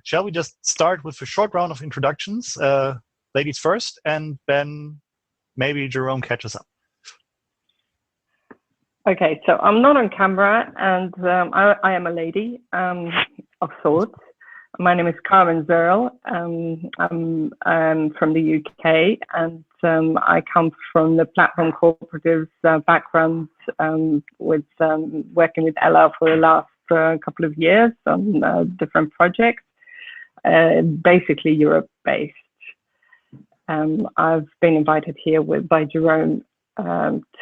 shall we just start with a short round of introductions? Ladies first, and then maybe Jerome catches up. Okay, so I'm not on camera, and I am a lady of sorts. My name is Carmen Zerl. I'm from the UK, and I come from the platform cooperatives background with working with Ella for the last couple of years on different projects, basically Europe-based. I've been invited here by Jerome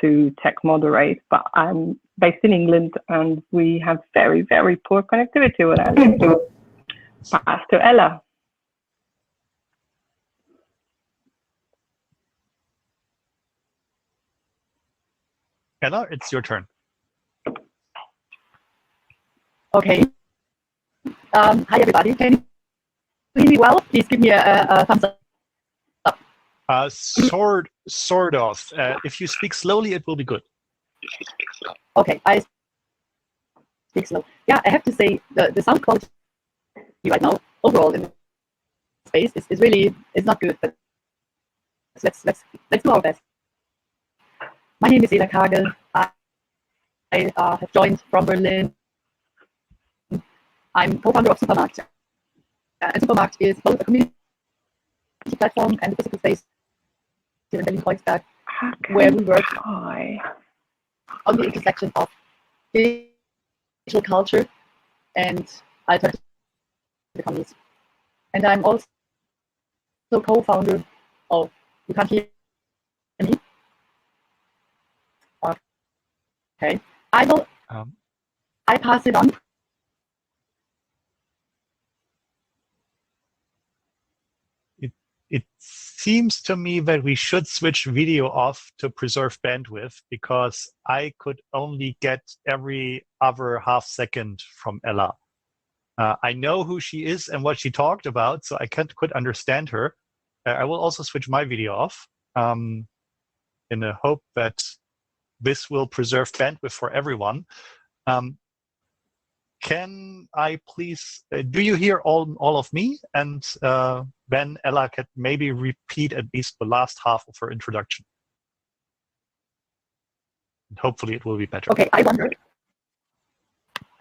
to tech moderate, but I'm based in England, and we have very, very poor connectivity with Ella. Pass to Ella. Ella, it's your turn. Okay. Hi, everybody. Can you hear me well? Please give me a thumbs up. Sort of. If you speak slowly, it will be good. Okay, I speak slow. Yeah, I have to say the sound quality right now overall in the space is really not good. But let's do our best. My name is Kagel. I have joined from Berlin. I'm co-founder of Supermarkt. And Supermarkt is both a community platform and a physical space here in Berlin-Kreuzberg, where we work on the intersection of digital culture and alternative economies. And I'm also co-founder of, you can't hear me? Okay, I pass it on. It seems to me that we should switch video off to preserve bandwidth, because I could only get every other half second from Ella. I know who she is and what she talked about, so I could understand her. I will also switch my video off in the hope that this will preserve bandwidth for everyone. Can I please, do you hear all of me? And then Ella can maybe repeat at least the last half of her introduction. And hopefully it will be better. Okay, I wonder.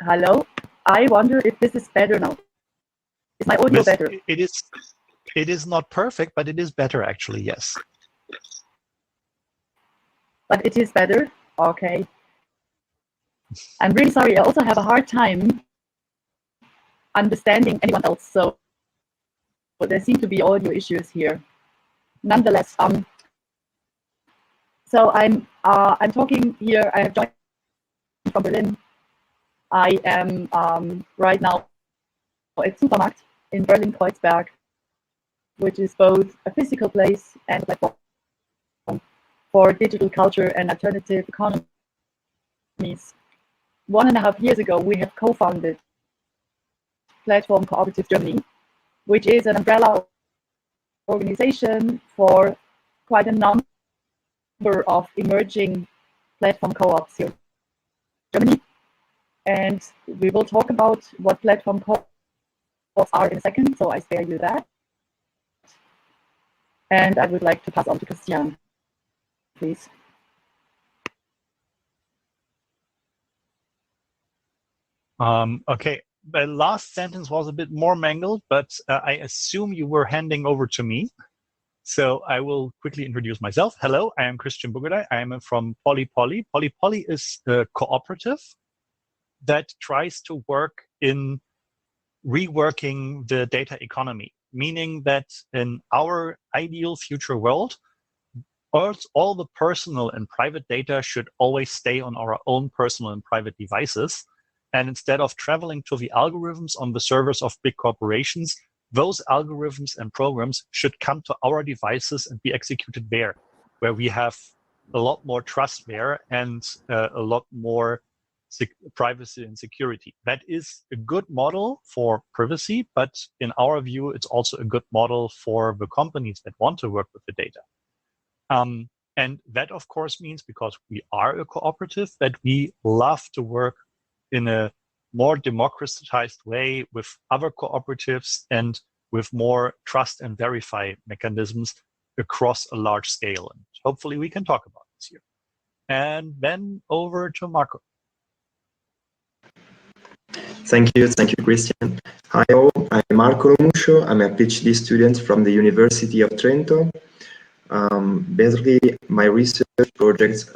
Hello? I wonder if this is better now. Is my audio better? It is not perfect, but it is better actually, yes. But it is better? Okay. I'm really sorry. I also have a hard time understanding anyone else, so there seem to be audio issues here. Nonetheless, so I'm talking here. I have joined from Berlin. I am right now at Supermarkt in Berlin-Kreuzberg, which is both a physical place and a platform for digital culture and alternative economies. 1.5 years ago, we have co-founded Platform Cooperative Germany, which is an umbrella organization for quite a number of emerging platform co-ops here in Germany. And we will talk about what platform co-ops are in a second, so I spare you that. And I would like to pass on to Christian, please. Okay, the last sentence was a bit more mangled, but I assume you were handing over to me. So I will quickly introduce myself. Hello, I am Christian Buggedei. I am from Polypoly. Polypoly is a cooperative that tries to work in reworking the data economy, meaning that in our ideal future world, all the personal and private data should always stay on our own personal and private devices. And instead of traveling to the algorithms on the servers of big corporations, those algorithms and programs should come to our devices and be executed there, where we have a lot more trust there and a lot more privacy and security. That is a good model for privacy, but in our view, it's also a good model for the companies that want to work with the data. And that, of course, means, because we are a cooperative, that we love to work in a more democratized way with other cooperatives and with more trust and verify mechanisms across a large scale. And hopefully we can talk about this here. And then over to Marco. Thank you, Christian. Hi all, I'm Marco Lomuscio. I'm a PhD student from the University of Trento. Basically, my research project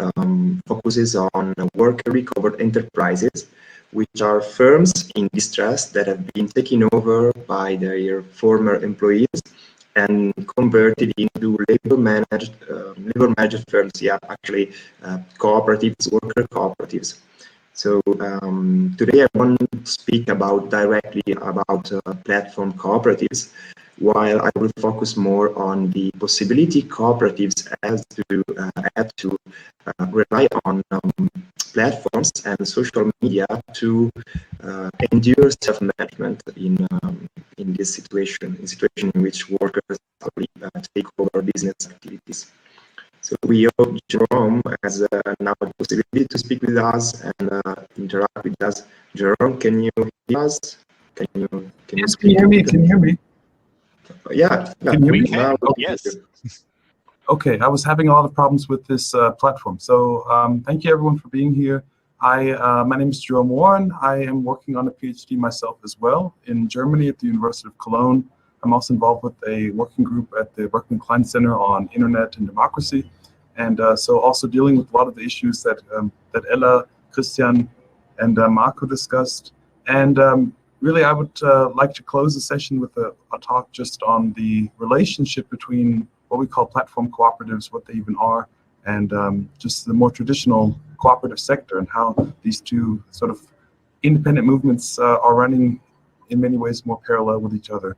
focuses on worker-recovered enterprises, which are firms in distress that have been taken over by their former employees and converted into labor-managed firms. Yeah, actually, cooperatives, worker cooperatives. So today I want to speak directly about platform cooperatives, while I will focus more on the possibility cooperatives have to rely on platforms and social media to endure self-management in this situation, in which workers take over business activities. So we hope Jerome has now the possibility to speak with us and interact with us. Jerome, can you hear us? Can you hear me? Can you hear me? Yeah. Can you hear me? Can. Yes. Okay, I was having a lot of problems with this platform. So thank you everyone for being here. My name is Jerome Warren. I am working on a PhD myself as well in Germany at the University of Cologne. I'm also involved with a working group at the Berkman Klein Center on Internet and Democracy. And so also dealing with a lot of the issues that Ella, Christian, and Marco discussed. And really, I would like to close the session with a talk just on the relationship between what we call platform cooperatives, what they even are, and just the more traditional cooperative sector and how these two sort of independent movements are running in many ways more parallel with each other.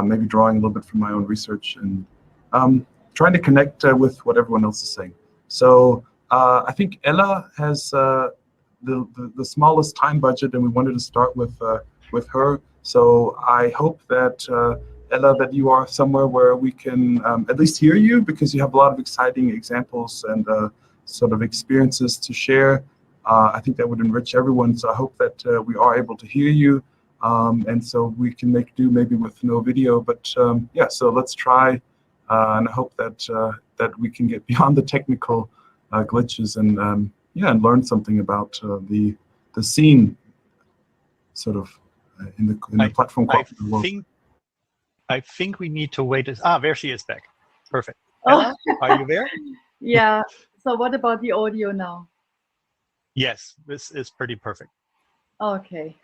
Maybe drawing a little bit from my own research and trying to connect with what everyone else is saying. So I think Ella has the smallest time budget, and we wanted to start with her. So I hope that Ella, that you are somewhere where we can at least hear you, because you have a lot of exciting examples and sort of experiences to share. I think that would enrich everyone. So I hope that we are able to hear you. And so we can make do maybe with no video, but yeah, so let's try, and I hope that we can get beyond the technical glitches and yeah, and learn something about the scene, sort of in the platform cooperative world. I think we need to wait. There she is back. Perfect. Ella, are you there? Yeah. So what about the audio now? Yes, this is pretty perfect. Okay.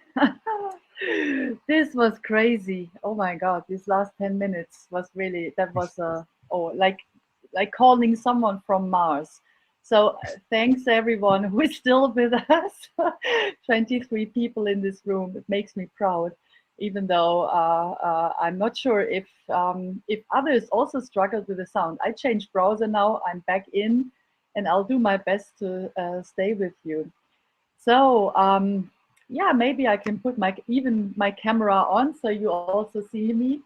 This was crazy. Oh my God, these last 10 minutes was really, that was like calling someone from Mars. So thanks everyone who is still with us. 23 people in this room. It makes me proud, even though I'm not sure if others also struggled with the sound. I changed browser now. I'm back in, and I'll do my best to stay with you. So yeah, maybe I can put my camera on so you also see me.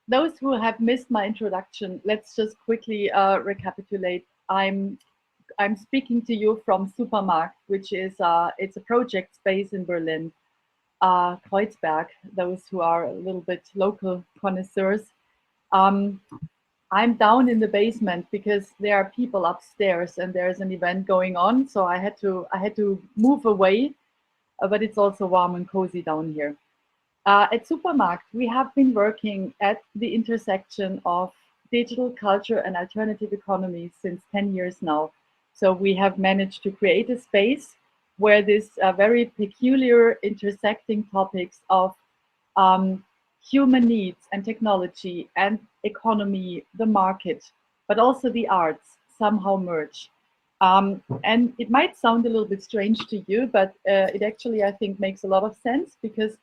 Those who have missed my introduction, let's just quickly recapitulate. I'm speaking to you from Supermarkt, which is it's a project space in Berlin, Kreuzberg. Those who are a little bit local connoisseurs. I'm down in the basement because there are people upstairs and there's an event going on. So I had to move away, but it's also warm and cozy down here. At Supermarkt, we have been working at the intersection of digital culture and alternative economy since 10 years now. So we have managed to create a space where this very peculiar intersecting topics of human needs and technology and economy, the market, but also the arts somehow merge. And it might sound a little bit strange to you, but it actually, I think, makes a lot of sense, because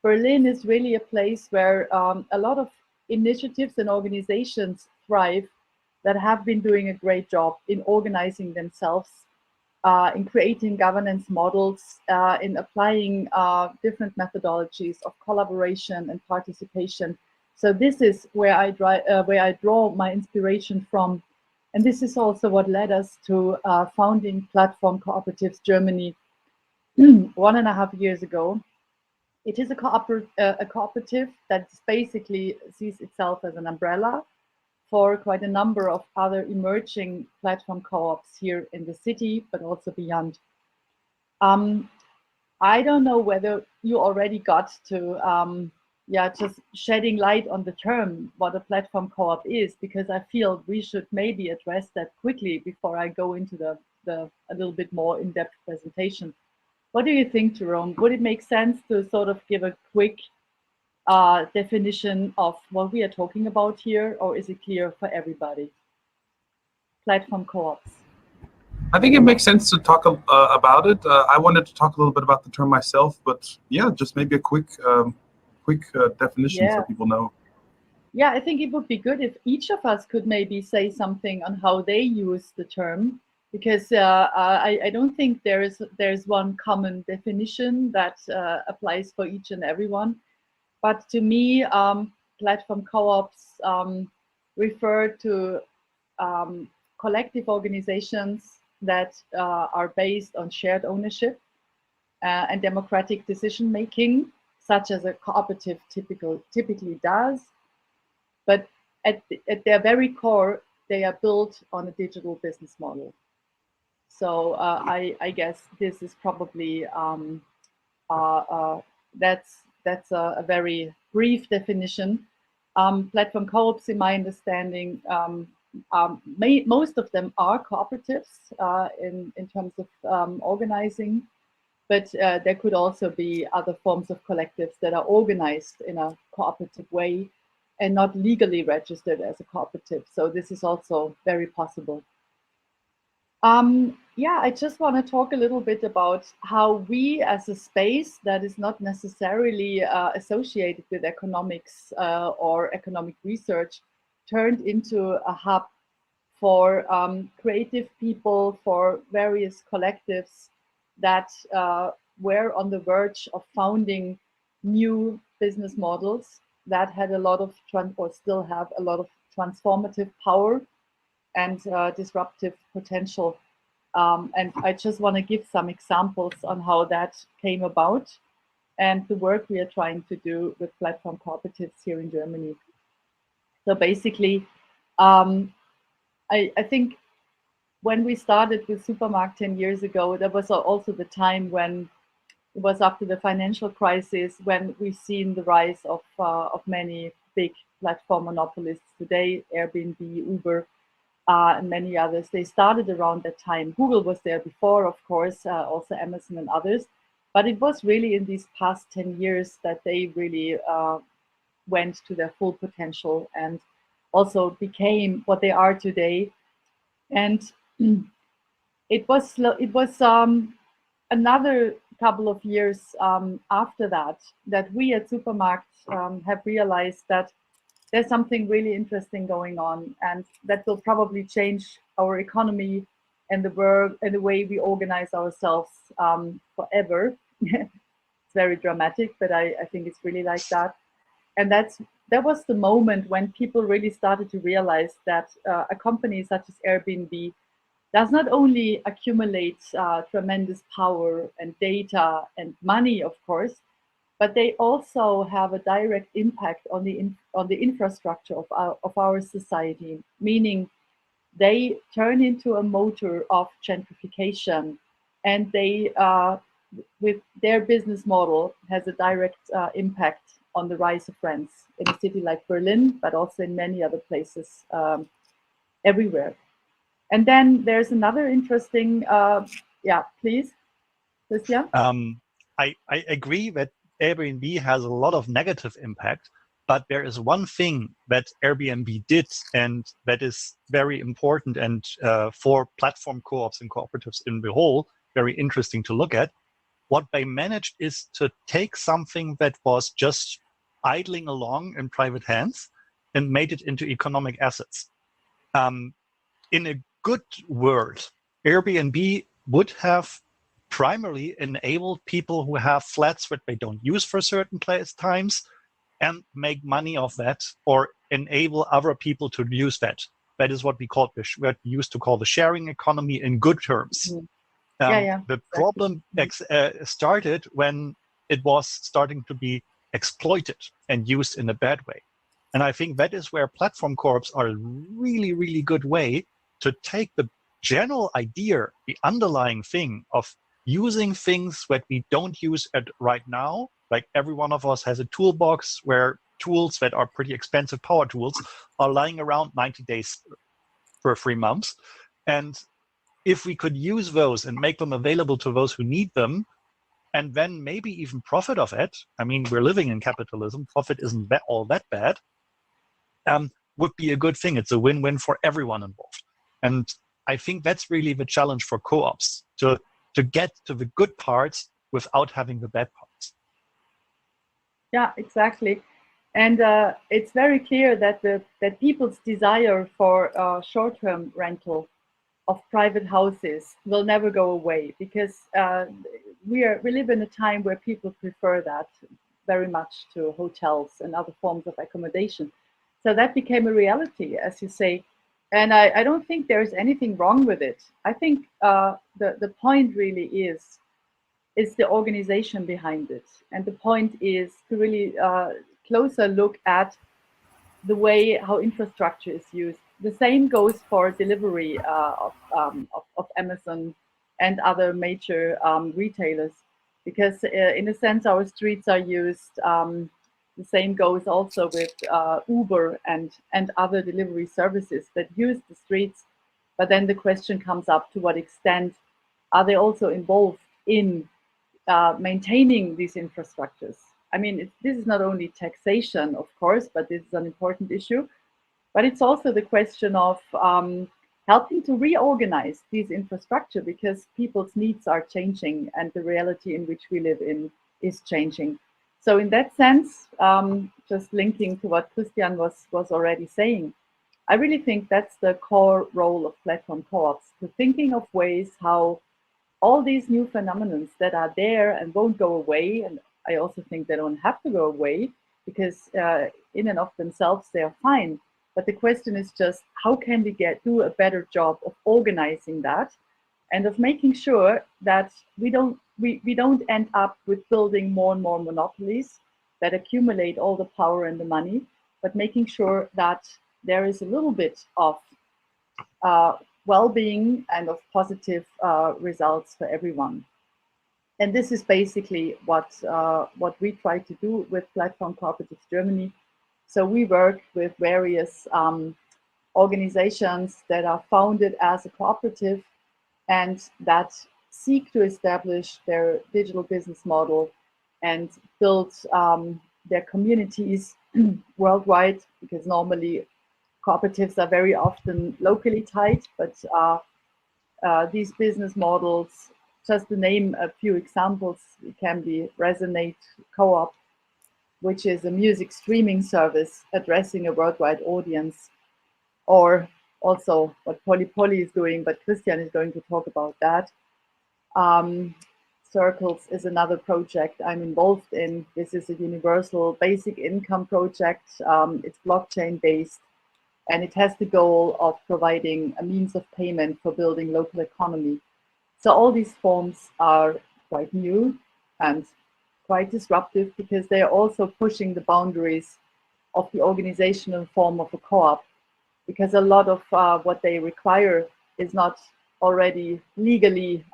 Berlin is really a place where a lot of initiatives and organizations thrive that have been doing a great job in organizing themselves, in creating governance models, in applying different methodologies of collaboration and participation. So this is where I draw my inspiration from. And this is also what led us to founding Platform Cooperatives Germany, 1.5 years ago. It is a cooperative that basically sees itself as an umbrella for quite a number of other emerging platform co-ops here in the city, but also beyond. I don't know whether you already got to, just shedding light on the term, what a platform co-op is, because I feel we should maybe address that quickly before I go into the a little bit more in-depth presentation. What do you think, Jerome? Would it make sense to sort of give a quick definition of what we are talking about here, or is it clear for everybody? Platform co-ops. I think it makes sense to talk about it. I wanted to talk a little bit about the term myself, but yeah, just maybe a quick definition so people know. Yeah, I think it would be good if each of us could maybe say something on how they use the term, because I don't think there's one common definition that applies for each and everyone. But to me, platform co-ops refer to collective organizations that are based on shared ownership and democratic decision making, such as a cooperative typically does. But at their very core, they are built on a digital business model. So I guess this is probably that's a very brief definition. Platform co-ops, in my understanding, most of them are cooperatives in terms of organizing, but there could also be other forms of collectives that are organized in a cooperative way and not legally registered as a cooperative. So this is also very possible. Yeah, I just want to talk a little bit about how we as a space that is not necessarily associated with economics or economic research turned into a hub for creative people, for various collectives that were on the verge of founding new business models that had a lot of, or still have a lot of transformative power and disruptive potential. And I just want to give some examples on how that came about and the work we are trying to do with platform cooperatives here in Germany. So basically, I think when we started with Supermarkt 10 years ago, that was also the time when it was after the financial crisis, when we've seen the rise of many big platform monopolists today, Airbnb, Uber, and many others. They started around that time. Google was there before, of course, also Amazon and others. But it was really in these past 10 years that they really went to their full potential and also became what they are today. And it was another couple of years after that we at Supermarkt have realized that there's something really interesting going on, and that will probably change our economy and the world and the way we organize ourselves forever. It's very dramatic, but I think it's really like that. And that was the moment when people really started to realize that a company such as Airbnb does not only accumulate tremendous power and data and money, of course, but they also have a direct impact on the infrastructure of our society, meaning they turn into a motor of gentrification, and they, with their business model, has a direct impact on the rise of rents in a city like Berlin, but also in many other places everywhere. And then there's another interesting, yeah, please, Christian. I agree that Airbnb has a lot of negative impact, but there is one thing that Airbnb did, and that is very important, and for platform co-ops and cooperatives in the whole, very interesting to look at. What they managed is to take something that was just idling along in private hands and made it into economic assets. In a good world, Airbnb would have primarily enabled people who have flats that they don't use for certain times and make money off that, or enable other people to use that. That is what we used to call the sharing economy in good terms. The problem started when it was starting to be exploited and used in a bad way. And I think that is where platform co-ops are a really, really good way to take the general idea, the underlying thing of using things that we don't use right now. Like every one of us has a toolbox where tools that are pretty expensive power tools are lying around 90 days for 3 months. And if we could use those and make them available to those who need them, and then maybe even profit of it, I mean, we're living in capitalism, profit isn't all that bad, would be a good thing. It's a win-win for everyone involved. And I think that's really the challenge for co-ops, to get to the good parts without having the bad parts. Yeah, exactly. And it's very clear that that people's desire for short-term rental of private houses will never go away, because we live in a time where people prefer that very much to hotels and other forms of accommodation. So that became a reality, as you say. And I don't think there's anything wrong with it. I think the point really is the organization behind it. And the point is to really closer look at the way how infrastructure is used. The same goes for delivery of Amazon and other major retailers, because in a sense our streets are used. The same goes also with Uber and other delivery services that use the streets. But then the question comes up, to what extent are they also involved in maintaining these infrastructures? I mean, this is not only taxation, of course, but this is an important issue. But it's also the question of helping to reorganize these infrastructure, because people's needs are changing and the reality in which we live in is changing. So in that sense, just linking to what Christian was already saying, I really think that's the core role of platform co-ops, to thinking of ways how all these new phenomena that are there and won't go away, and I also think they don't have to go away, because in and of themselves they are fine. But the question is just, how can we do a better job of organizing that, and of making sure that we don't end up with building more and more monopolies that accumulate all the power and the money, but making sure that there is a little bit of well-being and of positive results for everyone. And this is basically what we try to do with Platform Cooperatives Germany. So we work with various organizations that are founded as a cooperative and that seek to establish their digital business model and build their communities worldwide, because normally cooperatives are very often locally tied, but these business models, just to name a few examples, it can be Resonate Co-op, which is a music streaming service addressing a worldwide audience, or also what Polypoly is doing, but Christian is going to talk about that. Circles is another project I'm involved in. This is a universal basic income project. It's blockchain based, and it has the goal of providing a means of payment for building local economy. So all these forms are quite new and quite disruptive, because they are also pushing the boundaries of the organizational form of a co-op, because a lot of what they require is not already legally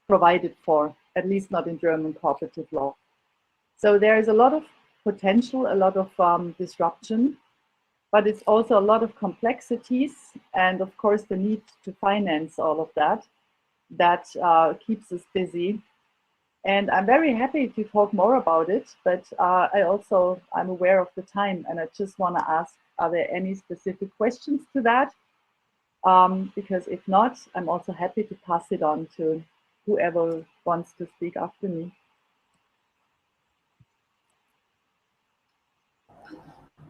provided for, at least not in German cooperative law. So there is a lot of potential, a lot of disruption, but it's also a lot of complexities, and of course the need to finance all of that keeps us busy. And I'm very happy to talk more about it, but I'm aware of the time, and I just want to ask, are there any specific questions to that? Because if not, I'm also happy to pass it on to whoever wants to speak after me.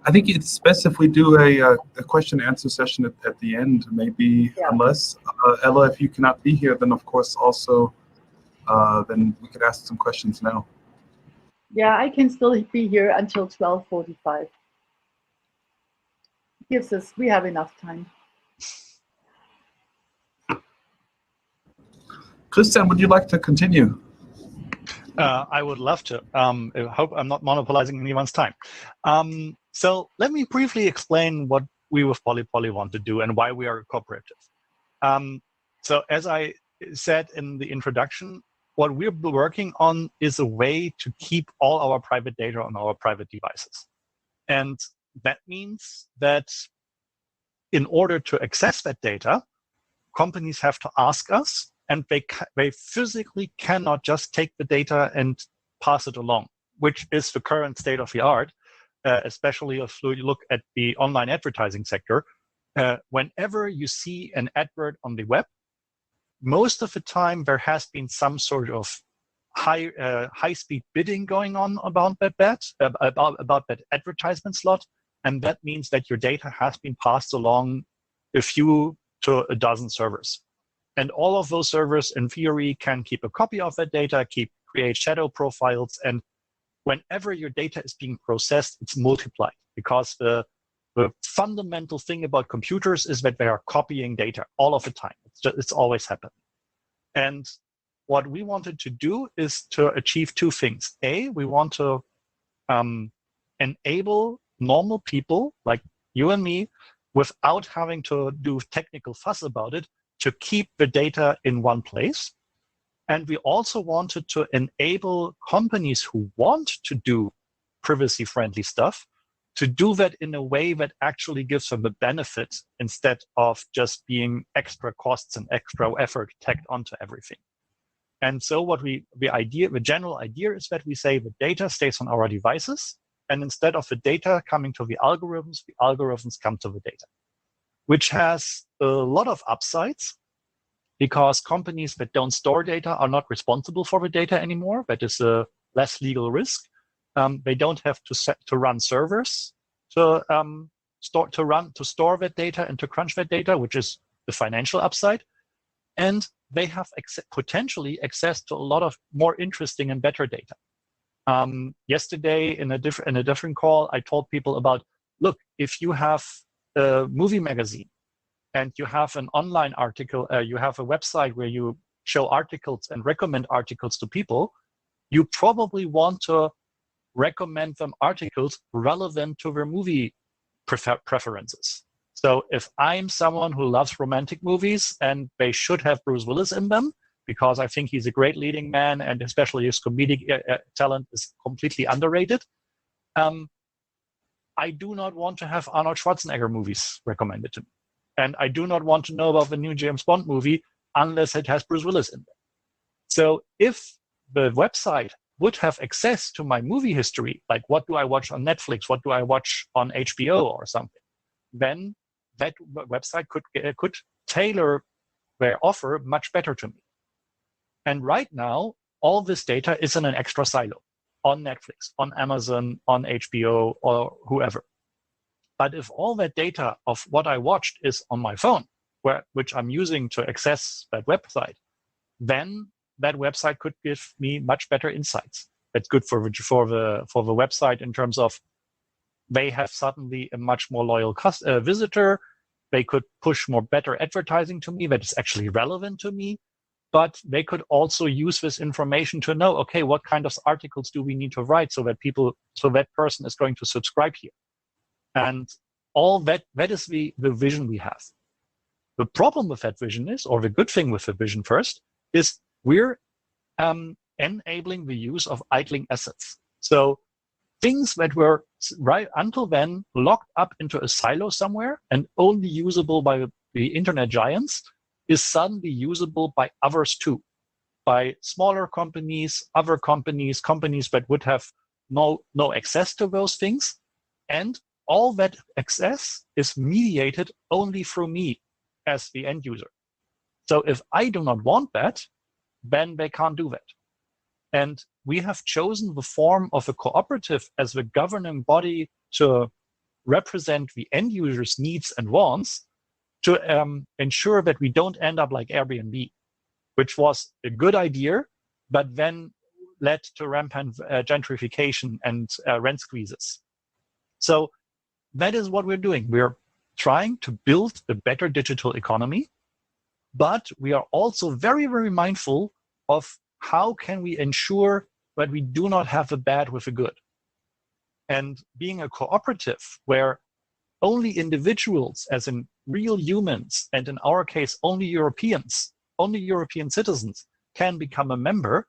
I think it's best if we do a question and answer session at the end, maybe, yeah. Unless, Ella, if you cannot be here, then of course also, then we could ask some questions now. Yeah, I can still be here until 12:45. We have enough time. Christian, would you like to continue? I would love to. I hope I'm not monopolizing anyone's time. So let me briefly explain what we with Polypoly want to do and why we are a cooperative. So as I said in the introduction, what we're working on is a way to keep all our private data on our private devices. And that means that in order to access that data, companies have to ask us, and they physically cannot just take the data and pass it along, which is the current state of the art, especially if you look at the online advertising sector. Whenever you see an advert on the web, most of the time there has been some sort of high-speed bidding going on about that advertisement slot, and that means that your data has been passed along a few to a dozen servers. And all of those servers, in theory, can keep a copy of that data, create shadow profiles, and whenever your data is being processed, it's multiplied, because the fundamental thing about computers is that they are copying data all of the time. It's always happening. And what we wanted to do is to achieve two things. A, we want to enable normal people like you and me, without having to do technical fuss about it, to keep the data in one place. And we also wanted to enable companies who want to do privacy-friendly stuff to do that in a way that actually gives them a benefit instead of just being extra costs and extra effort tacked onto everything. And so the general idea is that we say the data stays on our devices, and instead of the data coming to the algorithms come to the data, which has a lot of upsides, because companies that don't store data are not responsible for the data anymore. That is a less legal risk. They don't have to run servers to store that data and to crunch that data, which is the financial upside. And they have potentially access to a lot of more interesting and better data. Yesterday, in a different call, I told people about, look, if you have a movie magazine and you have an online article, you have a website where you show articles and recommend articles to people, you probably want to recommend them articles relevant to their movie preferences. So if I'm someone who loves romantic movies and they should have Bruce Willis in them, because I think he's a great leading man and especially his comedic talent is completely underrated, I do not want to have Arnold Schwarzenegger movies recommended to me. And I do not want to know about the new James Bond movie unless it has Bruce Willis in there. So if the website would have access to my movie history, like what do I watch on Netflix, what do I watch on HBO or something, then that website could tailor their offer much better to me. And right now, all this data is in an extra silo on Netflix, on Amazon, on HBO, or whoever. But if all that data of what I watched is on my phone, which I'm using to access that website, then that website could give me much better insights. That's good for the website in terms of they have suddenly a much more loyal visitor. They could push more better advertising to me that is actually relevant to me. But they could also use this information to know, okay, what kind of articles do we need to write so that person is going to subscribe here. And all that is the vision we have. The problem with that vision is, or the good thing with the vision first, is we're enabling the use of idling assets. So things that were right until then locked up into a silo somewhere and only usable by the internet giants is suddenly usable by others too, by smaller companies, other companies that would have no access to those things. And all that access is mediated only through me as the end user. So if I do not want that, then they can't do that. And we have chosen the form of a cooperative as the governing body to represent the end user's needs and wants, to ensure that we don't end up like Airbnb, which was a good idea, but then led to rampant gentrification and rent squeezes. So that is what we're doing. We're trying to build a better digital economy But we are also very, very mindful of how can we ensure that we do not have the bad with the good. And being a cooperative where only individuals, as in real humans, and in our case, only Europeans, only European citizens can become a member,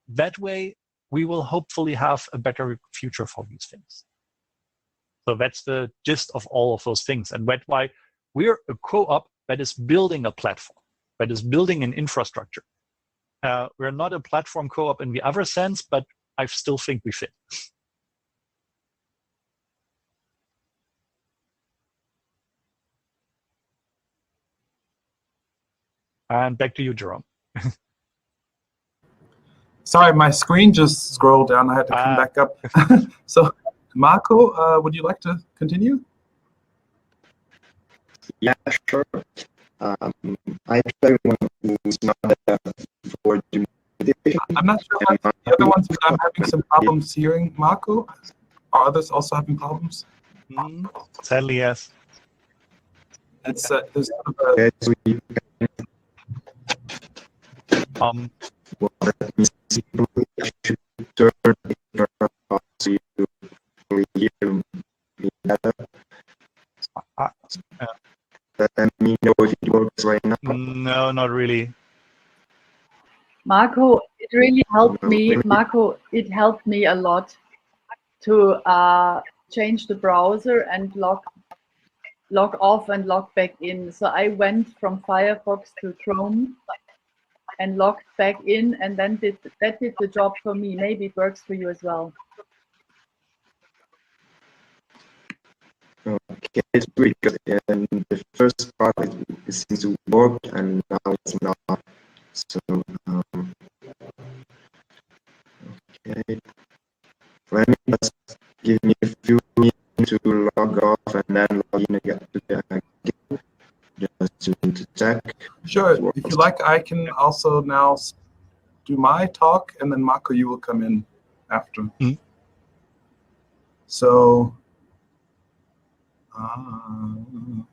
that way we will hopefully have a better future for these things. So that's the gist of all of those things. And that's why we're a co-op that is building a platform, that is building an infrastructure. We're not a platform co-op in the other sense, but I still think we fit. And back to you, Jerome. Sorry, my screen just scrolled down. I had to come back up. So, Marco, would you like to continue? Yeah, sure. I tell one who's not for documentation. I'm not sure about the other ones, but I'm having some problems hearing Marco. Are others also having problems? Sadly, yes. It's there's sort of a, well, that means simply I should turn it off so you hear me better. Let me know if it works right now. No, not really. Marco, it really helped me. Marco, it helped me a lot to change the browser and log off and log back in. So I went from Firefox to Chrome and logged back in, and then that did the job for me. Maybe it works for you as well. Okay, it's great because in the first part it seems to work and now it's not. So okay, let me just give me a few minutes to log off and then log in again just to check. Sure, if you like, I can also now do my talk, and then Marco, you will come in after. So,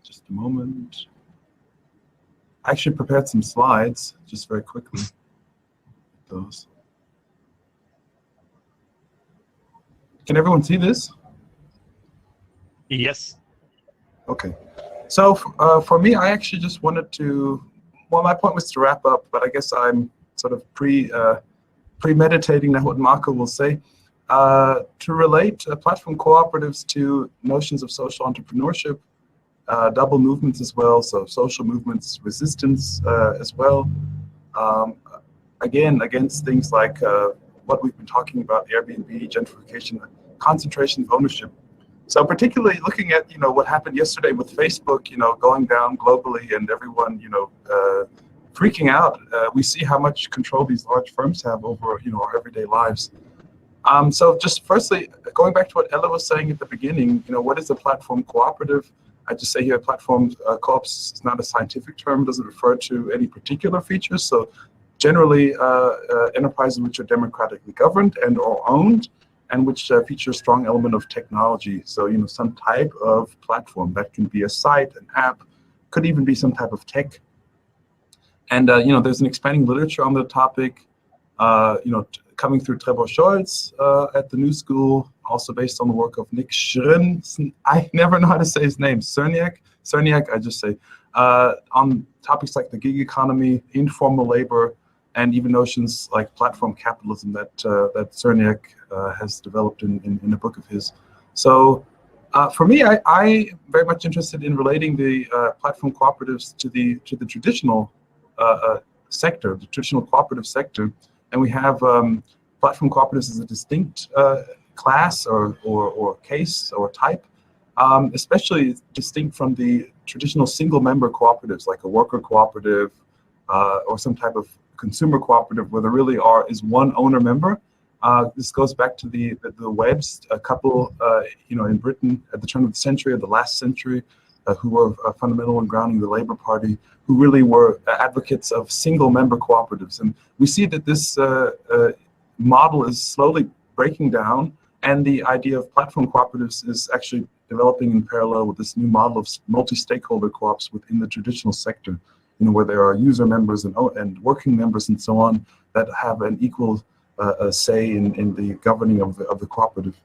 just a moment. I actually prepared some slides, just very quickly. Those. Can everyone see this? Yes. Okay. So for me, I actually just wanted to, well, my point was to wrap up, but I guess I'm sort of premeditating now what Marco will say. To relate platform cooperatives to notions of social entrepreneurship, double movements as well, so social movements, resistance as well. Again, against things like what we've been talking about, Airbnb, gentrification, concentration of ownership. So particularly looking at, what happened yesterday with Facebook, going down globally and everyone, freaking out, we see how much control these large firms have over, our everyday lives. So just firstly, going back to what Ella was saying at the beginning, what is a platform cooperative? I just say here, platform co-ops is not a scientific term, doesn't refer to any particular features. So generally, enterprises which are democratically governed and or owned, and which feature a strong element of technology. So, some type of platform that can be a site, an app, could even be some type of tech. And, there's an expanding literature on the topic, coming through Trevor Scholz at the New School, also based on the work of Nick Schrin. I never know how to say his name, Cerniak, I just say, on topics like the gig economy, informal labor, and even notions like platform capitalism that Cerniak has developed in a book of his. So for me, I very much interested in relating the platform cooperatives to the traditional sector, the traditional cooperative sector, and we have platform cooperatives as a distinct class or case or type, especially distinct from the traditional single-member cooperatives like a worker cooperative or some type of consumer cooperative where there really is one owner member. This goes back to the Webbs, a couple, in Britain at the turn of the century or the last century, who were fundamental in grounding the Labour Party, who really were advocates of single-member cooperatives. And we see that this model is slowly breaking down, and the idea of platform cooperatives is actually developing in parallel with this new model of multi-stakeholder co-ops within the traditional sector. where there are user members and working members and so on that have an equal say in the governing of the cooperative.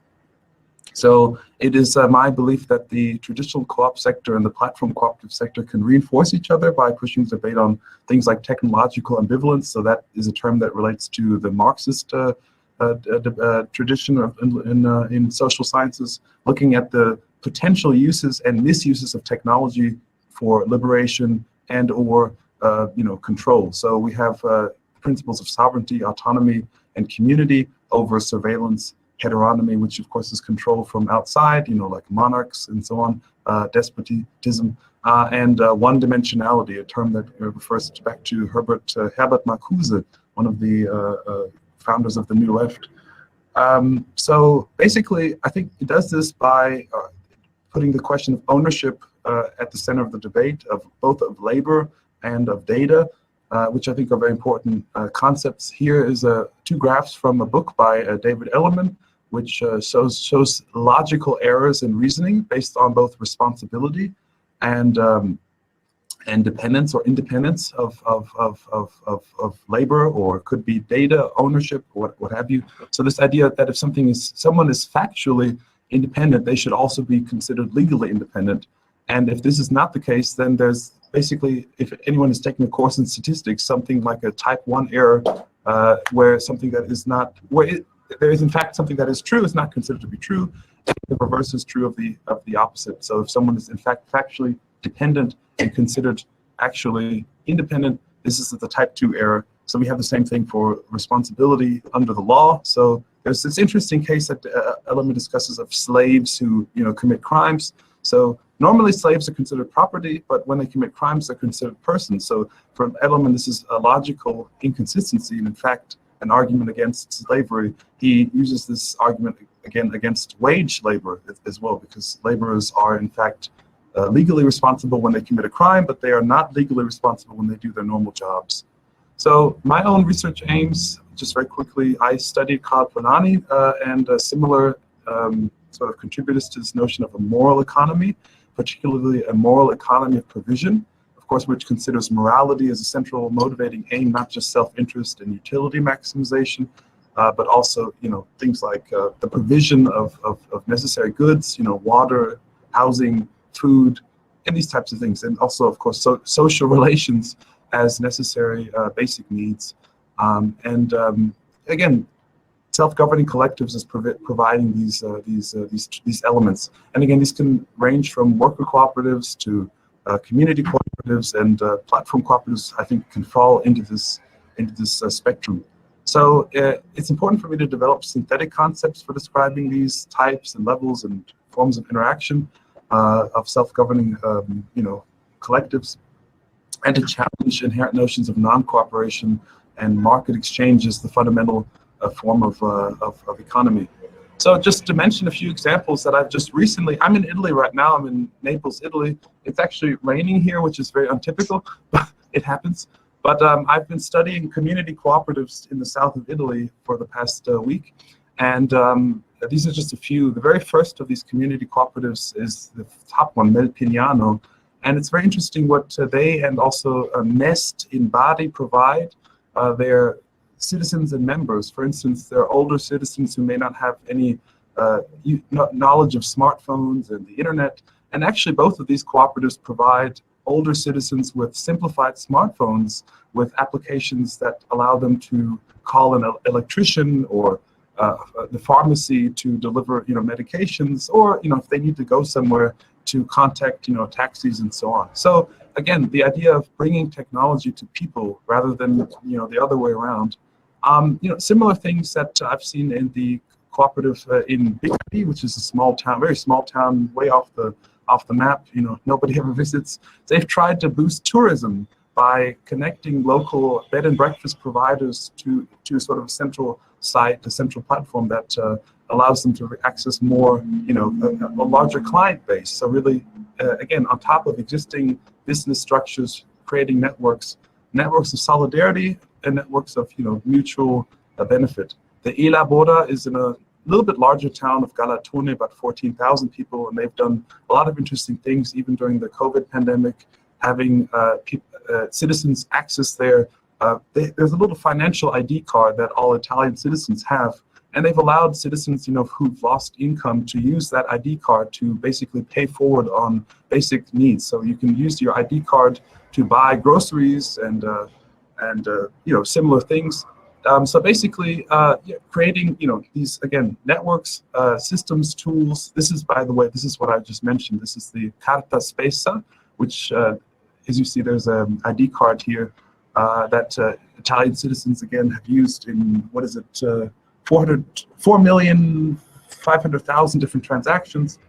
So it is my belief that the traditional co-op sector and the platform cooperative sector can reinforce each other by pushing debate on things like technological ambivalence. So that is a term that relates to the Marxist tradition in social sciences, looking at the potential uses and misuses of technology for liberation and or control. So we have principles of sovereignty, autonomy, and community over surveillance, heteronomy, which of course is control from outside, like monarchs and so on, despotism, and one-dimensionality, a term that refers back to Herbert Marcuse, one of the founders of the New Left. So basically, I think it does this by putting the question of ownership at the center of the debate, of both of labor and of data, which I think are very important concepts. Here is two graphs from a book by David Ellerman, which shows logical errors in reasoning based on both responsibility and dependence or independence of labor, or could be data ownership, what have you. So this idea that if someone is factually independent, they should also be considered legally independent. And if this is not the case, then there's basically, if anyone is taking a course in statistics, something like a type 1 error, where something that is not, there is in fact something that is true is not considered to be true. The reverse is true of the opposite. So if someone is in fact factually dependent and considered actually independent, this is the type 2 error. So we have the same thing for responsibility under the law. So there's this interesting case that Ellerman discusses of slaves who commit crimes. So normally slaves are considered property, but when they commit crimes, they're considered persons. So for Ellerman, this is a logical inconsistency, and in fact, an argument against slavery. He uses this argument again against wage labor as well, because laborers are in fact legally responsible when they commit a crime, but they are not legally responsible when they do their normal jobs. So my own research aims, just very quickly, I studied Karl Polanyi and similar sort of contributors to this notion of a moral economy, particularly a moral economy of provision, of course, which considers morality as a central motivating aim, not just self-interest and utility maximization, but also, things like the provision of necessary goods, water, housing, food, and these types of things. And also, of course, social relations as necessary basic needs. Again, self-governing collectives is providing these elements. And again, these can range from worker cooperatives to community cooperatives, and platform cooperatives, I think, can fall into this spectrum. So it's important for me to develop synthetic concepts for describing these types and levels and forms of interaction of self-governing, collectives, and to challenge inherent notions of non-cooperation and market exchange as the fundamental form of economy. So just to mention a few examples that I've just recently, I'm in Italy right now, I'm in Naples, Italy. It's actually raining here, which is very untypical, but it happens. But I've been studying community cooperatives in the south of Italy for the past week. And these are just a few. The very first of these community cooperatives is the top one, Mel Pignano. And it's very interesting what they and also Nest in Bari provide their citizens and members. For instance, there are older citizens who may not have any knowledge of smartphones and the internet. And actually, both of these cooperatives provide older citizens with simplified smartphones with applications that allow them to call an electrician or the pharmacy to deliver, medications, or, if they need to go somewhere, to contact, taxis and so on. So again, the idea of bringing technology to people rather than, the other way around. Similar things that I've seen in the cooperative in Buggedei, which is a small town, very small town, way off the map. Nobody ever visits. They've tried to boost tourism by connecting local bed and breakfast providers to sort of a central site, a central platform that allows them to access more, a larger client base. So really, again, on top of existing business structures, creating networks of solidarity and networks of, mutual benefit. The Elabora is in a little bit larger town of Galatone, about 14,000 people, and they've done a lot of interesting things even during the COVID pandemic, having citizens access their, there's a little financial ID card that all Italian citizens have, and they've allowed citizens, who've lost income to use that ID card to basically pay forward on basic needs. So you can use your ID card to buy groceries and similar things. So basically, creating, these, again, networks, systems, tools. This is, by the way, this is what I just mentioned. This is the Carta Spesa, which, as you see, there's an ID card here that Italian citizens, again, have used in, 4,500,000 different transactions.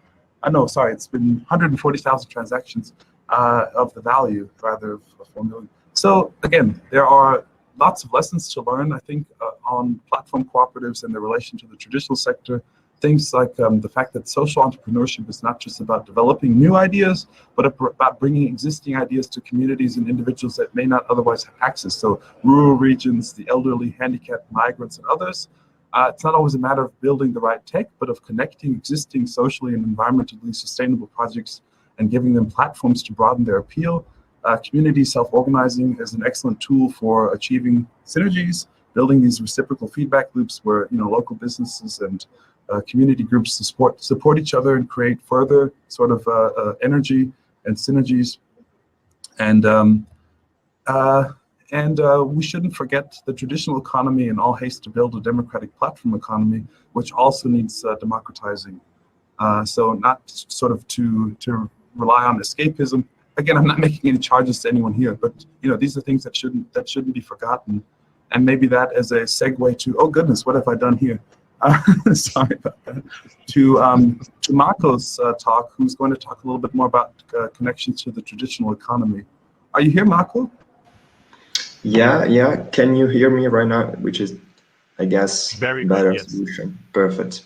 No, sorry, it's been 140,000 transactions of the value, rather, of 4 million. So again, there are lots of lessons to learn, I think, on platform cooperatives and their relation to the traditional sector. Things like the fact that social entrepreneurship is not just about developing new ideas, but about bringing existing ideas to communities and individuals that may not otherwise have access. So rural regions, the elderly, handicapped, migrants, and others. It's not always a matter of building the right tech, but of connecting existing socially and environmentally sustainable projects and giving them platforms to broaden their appeal. Community self-organizing is an excellent tool for achieving synergies, building these reciprocal feedback loops where local businesses and community groups support each other and create further sort of energy and synergies. And we shouldn't forget the traditional economy in all haste to build a democratic platform economy, which also needs democratizing. So not sort of to rely on escapism. Again, I'm not making any charges to anyone here, but these are things that shouldn't be forgotten. And maybe that as a segue to, oh goodness, what have I done here? Sorry about that. To Marco's talk, who's going to talk a little bit more about connections to the traditional economy. Are you here, Marco? Yeah. Can you hear me right now? Which is, I guess, very better good, yes. solution. Perfect.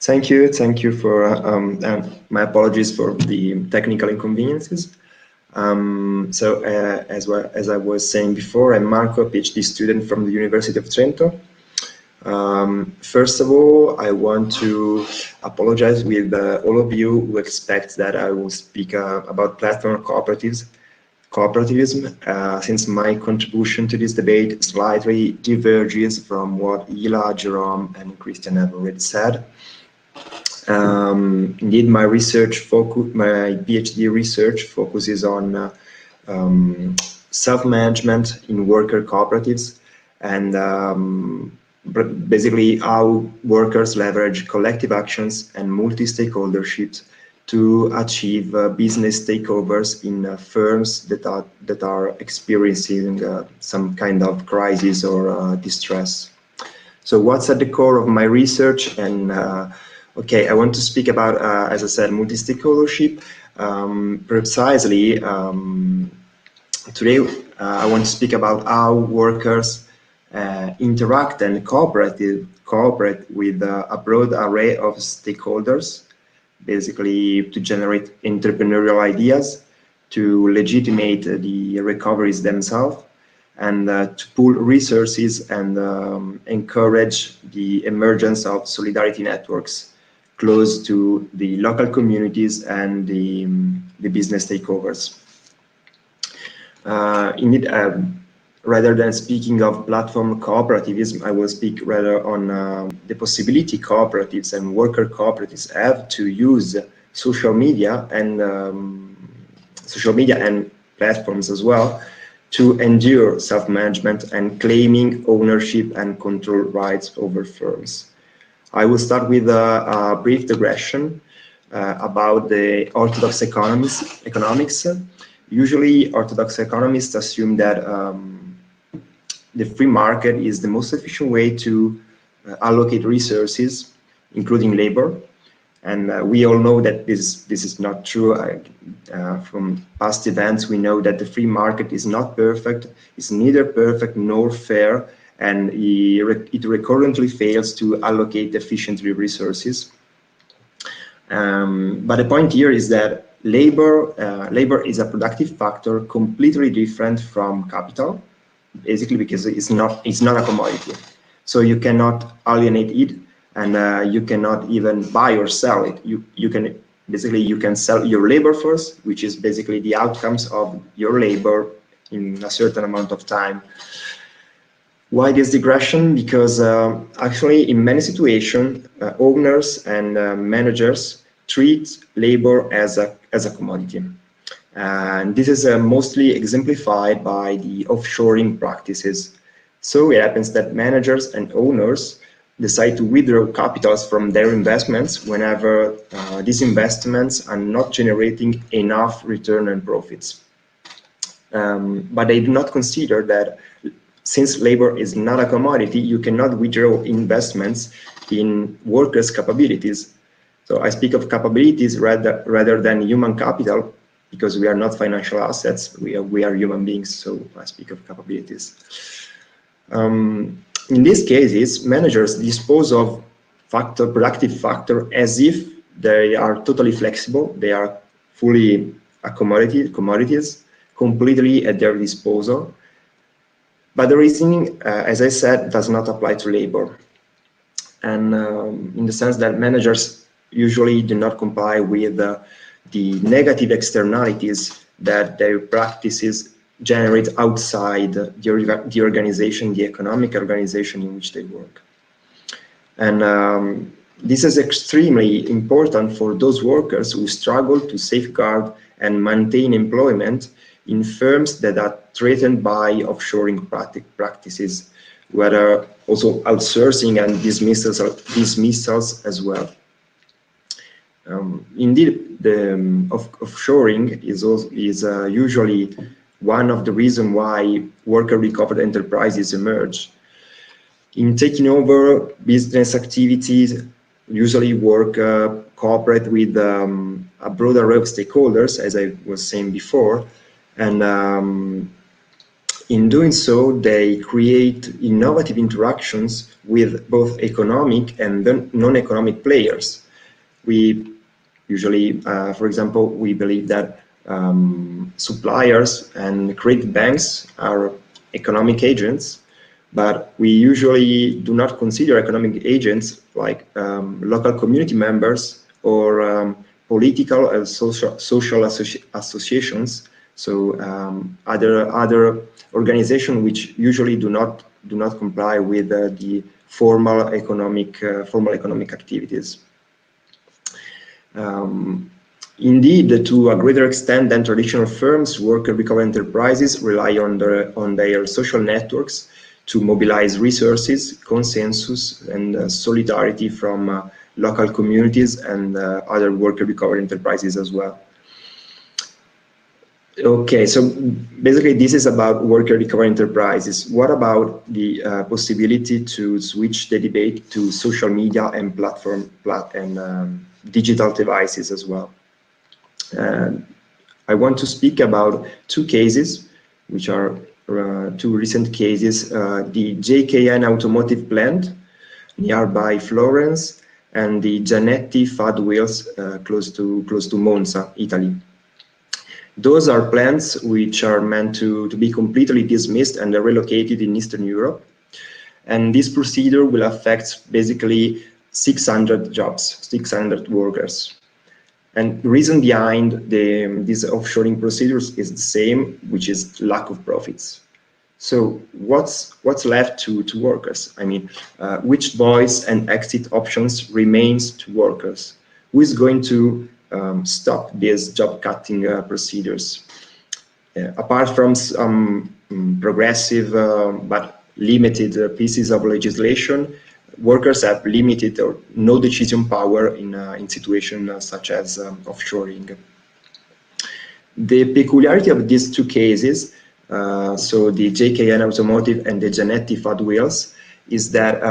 Thank you for, and my apologies for the technical inconveniences. So as I was saying before, I'm Marco, a PhD student from the University of Trento. First of all, I want to apologize with all of you who expect that I will speak about platform cooperativism, since my contribution to this debate slightly diverges from what Ila, Jerome, and Christian have already said. Indeed, my PhD research focuses on self-management in worker cooperatives and basically how workers leverage collective actions and multi-stakeholdership to achieve business takeovers in firms that are experiencing some kind of crisis or distress. So what's at the core of my research? And okay, I want to speak about, as I said, multi-stakeholdership. Precisely, today I want to speak about how workers interact and cooperate with a broad array of stakeholders, basically to generate entrepreneurial ideas, to legitimate the recoveries themselves, and to pool resources and encourage the emergence of solidarity networks close to the local communities and the business takeovers. Indeed, rather than speaking of platform cooperativism, I will speak rather on the possibility cooperatives and worker cooperatives have to use social media and platforms as well to endure self-management and claiming ownership and control rights over firms. I will start with a brief digression about the orthodox economics. Usually, orthodox economists assume that the free market is the most efficient way to allocate resources, including labor. And we all know that this is not true. From past events, we know that the free market is not perfect. It's neither perfect nor fair, and it recurrently fails to allocate efficiently resources. But the point here is that labor is a productive factor completely different from capital, basically because it's not a commodity. So you cannot alienate it, and you cannot even buy or sell it. You can Basically, you can sell your labor force, which is basically the outcomes of your labor in a certain amount of time. Why this digression? Because actually, in many situations, owners and managers treat labor as a commodity. And this is mostly exemplified by the offshoring practices. So it happens that managers and owners decide to withdraw capitals from their investments whenever these investments are not generating enough return and profits. But they do not consider that since labor is not a commodity, you cannot withdraw investments in workers' capabilities. So I speak of capabilities rather than human capital, because we are not financial assets, we are human beings, so I speak of capabilities. In these cases, managers dispose of productive factor as if they are totally flexible, they are fully a commodities, completely at their disposal. But the reasoning, as I said, does not apply to labor. And in the sense that managers usually do not comply with the negative externalities that their practices generate outside the organization, the economic organization in which they work. And this is extremely important for those workers who struggle to safeguard and maintain employment in firms that are threatened by offshoring practices, whether also outsourcing and dismissals as well. Indeed, the offshoring is usually one of the reasons why worker-recovered enterprises emerge. In taking over business activities, usually work cooperate with a broad array of stakeholders, as I was saying before, and in doing so, they create innovative interactions with both economic and non-economic players. We usually, for example, we believe that suppliers and credit banks are economic agents, but we usually do not consider economic agents like local community members or political and social associations. So other organizations which usually do not comply with the formal economic activities. Indeed, to a greater extent than traditional firms, worker-recovered enterprises rely on their social networks to mobilize resources, consensus, and solidarity from local communities and other worker-recovered enterprises as well. Okay, so basically this is about worker-recovered enterprises. What about the possibility to switch the debate to social media and digital devices as well? I want to speak about two cases, which are two recent cases, the JKN automotive plant nearby Florence and the Giannetti Fad Wheels close to Monza, Italy. Those are plants which are meant to be completely dismissed and relocated in Eastern Europe. And this procedure will affect basically 600 jobs, 600 workers. And the reason behind these offshoring procedures is the same, which is lack of profits. So what's left to workers? I mean, which voice and exit options remains to workers? Who is going to stop these job-cutting procedures? Apart from some progressive but limited pieces of legislation, workers have limited or no decision power in situations such as offshoring. The peculiarity of these two cases, so the JKN Automotive and the Giannetti Fad Wheels, is that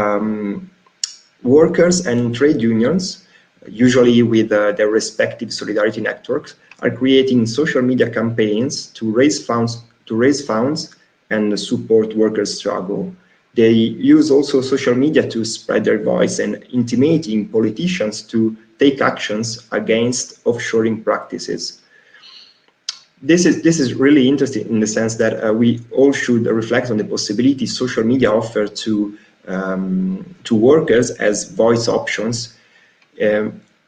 workers and trade unions, usually with their respective solidarity networks, are creating social media campaigns to raise funds and support workers' struggle. They use also social media to spread their voice and intimating politicians to take actions against offshoring practices. This is really interesting in the sense that we all should reflect on the possibility social media offer to workers as voice options.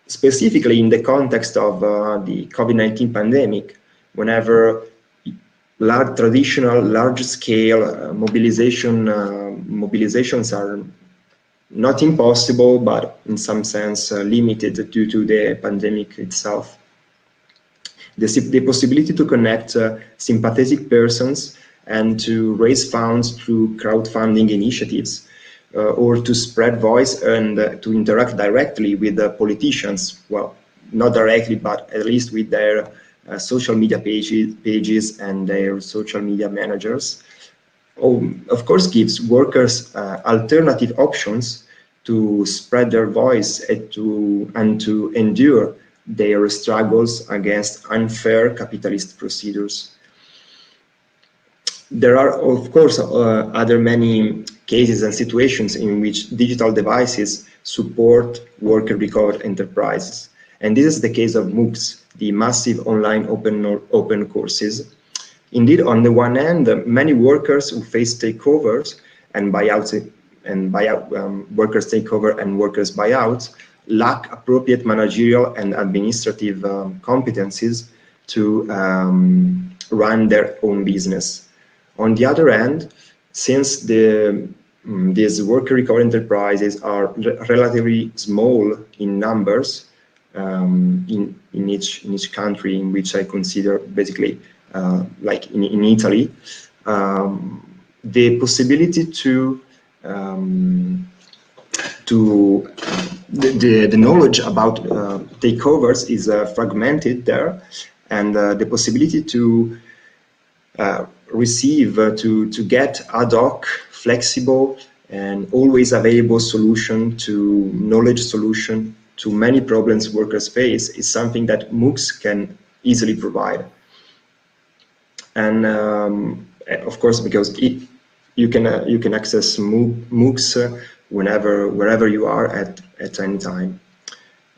specifically in the context of the COVID-19 pandemic, whenever traditional large-scale mobilizations are not impossible, but in some sense limited due to the pandemic itself. The possibility to connect sympathetic persons and to raise funds through crowdfunding initiatives, or to spread voice and to interact directly with the politicians, well, not directly, but at least with their social media pages and their social media managers, of course gives workers alternative options to spread their voice and to endure their struggles against unfair capitalist procedures. There are, of course, other many cases and situations in which digital devices support worker-recovered enterprises. And this is the case of MOOCs, the massive online open courses. Indeed, on the one hand, many workers who face takeovers and buyouts, workers takeover and workers buyouts, lack appropriate managerial and administrative competencies to run their own business. On the other hand, since these worker recovery enterprises are relatively small in numbers in each country, in which I consider basically like in Italy, the possibility the knowledge about takeovers is fragmented there, and the possibility to receive, to get ad hoc, flexible, and always available knowledge solution to many problems workers face is something that MOOCs can easily provide. And of course, because you can access MOOCs wherever you are at any time.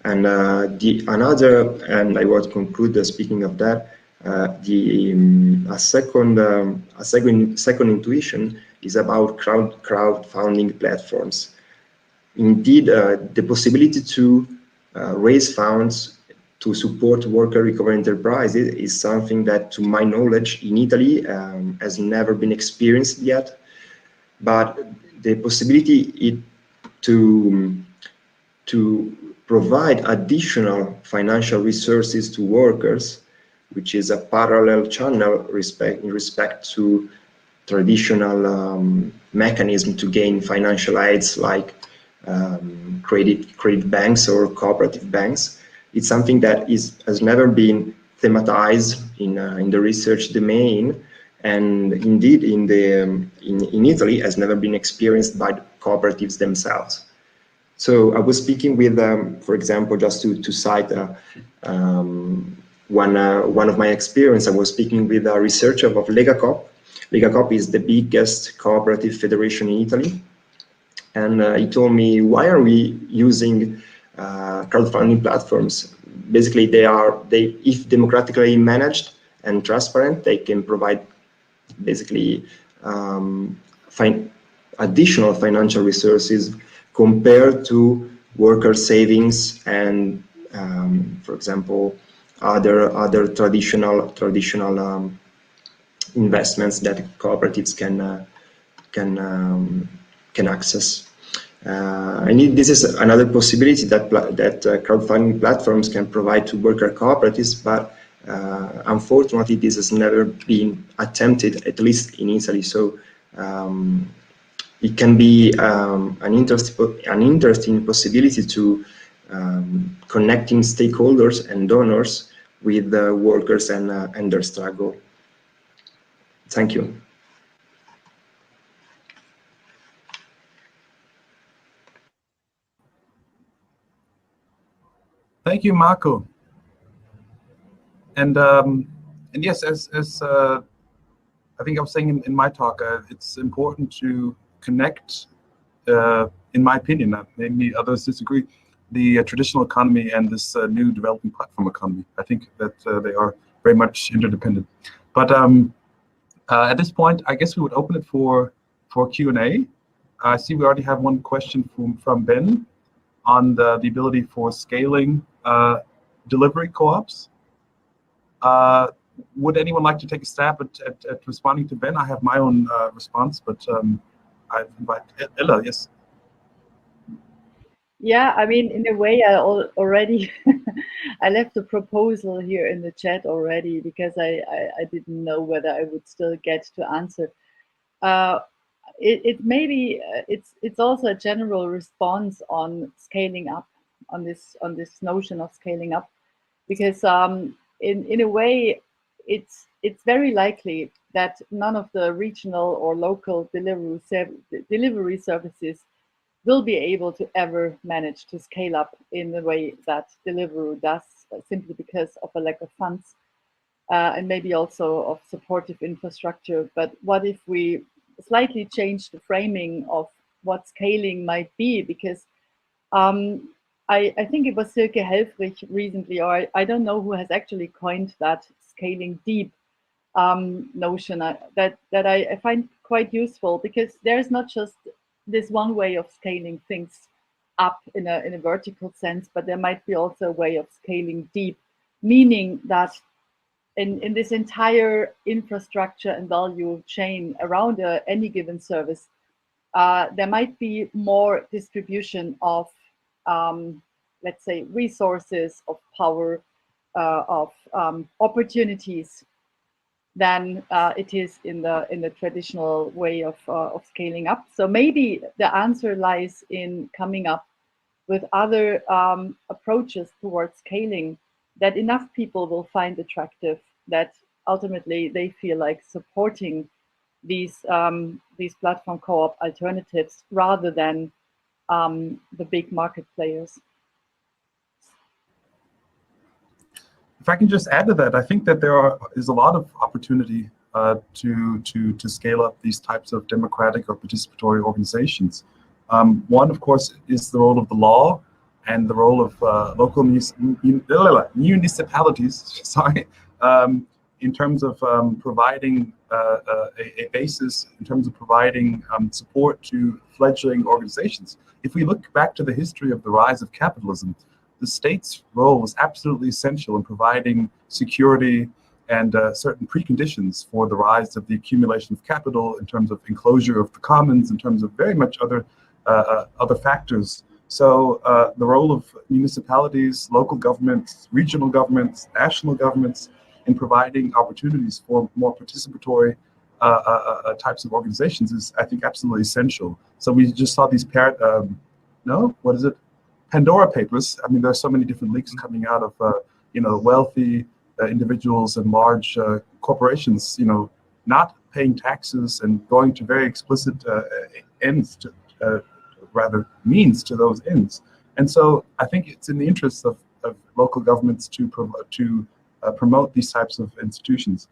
And and I want to conclude speaking of that. A second intuition is about crowdfunding platforms. Indeed, the possibility to raise funds to support worker recovery enterprises is something that, to my knowledge, in Italy has never been experienced yet. But the possibility to provide additional financial resources to workers, which is a parallel channel in respect to traditional mechanism to gain financial aids like credit banks or cooperative banks. It's something that has never been thematized in the research domain, and indeed in Italy has never been experienced by the cooperatives themselves. So I was speaking with, for example, just to cite one of my experience, I was speaking with a researcher of Lega Coop. Lega Coop is the biggest cooperative federation in Italy. And he told me, why are we using crowdfunding platforms? Basically, if democratically managed and transparent, they can provide basically additional financial resources compared to worker savings and, for example, other traditional investments that cooperatives can access. And this is another possibility that crowdfunding platforms can provide to worker cooperatives, but unfortunately this has never been attempted, at least in Italy. So it can be an interesting possibility to connecting stakeholders and donors with the workers and their struggle. Thank you. Thank you, Marco. And yes, as I think I was saying in my talk, it's important to connect, in my opinion, maybe others disagree, the traditional economy and this new developing platform economy. I think that they are very much interdependent. But at this point, I guess we would open it for Q&A. I see we already have one question from Ben. on the ability for scaling delivery co-ops. Would anyone like to take a stab at responding to Ben? I have my own response, but I invite Ella, yes. Yeah, I mean, in a way, I already I left a proposal here in the chat already because I didn't know whether I would still get to answer. It maybe it's also a general response on scaling up, on this notion of scaling up, because in a way it's very likely that none of the regional or local delivery services will be able to ever manage to scale up in the way that Deliveroo does, simply because of a lack of funds and maybe also of supportive infrastructure. But what if we slightly change the framing of what scaling might be? Because I think it was Silke Helfrich recently, or I don't know who has actually coined that scaling deep notion that I find quite useful, because there's not just this one way of scaling things up in a vertical sense, but there might be also a way of scaling deep, meaning that in this entire infrastructure and value chain around any given service, there might be more distribution of, let's say, resources, of power, of opportunities than it is in the traditional way of scaling up. So maybe the answer lies in coming up with other approaches towards scaling that enough people will find attractive, that ultimately they feel like supporting these platform co-op alternatives rather than the big market players. If I can just add to that, I think that there is a lot of opportunity to scale up these types of democratic or participatory organizations. One, of course, is the role of the law and the role of local municipalities, sorry, in terms of providing a basis, in terms of providing support to fledgling organizations. If we look back to the history of the rise of capitalism, the state's role was absolutely essential in providing security and certain preconditions for the rise of the accumulation of capital, in terms of enclosure of the commons, in terms of very much other factors. So the role of municipalities, local governments, regional governments, national governments in providing opportunities for more participatory types of organizations is, I think, absolutely essential. So we just saw these Pandora Papers. I mean, there are so many different leaks coming out of wealthy individuals and large corporations, not paying taxes and going to very explicit ends to means to those ends. And so I think it's in the interest of local governments to promote these types of institutions.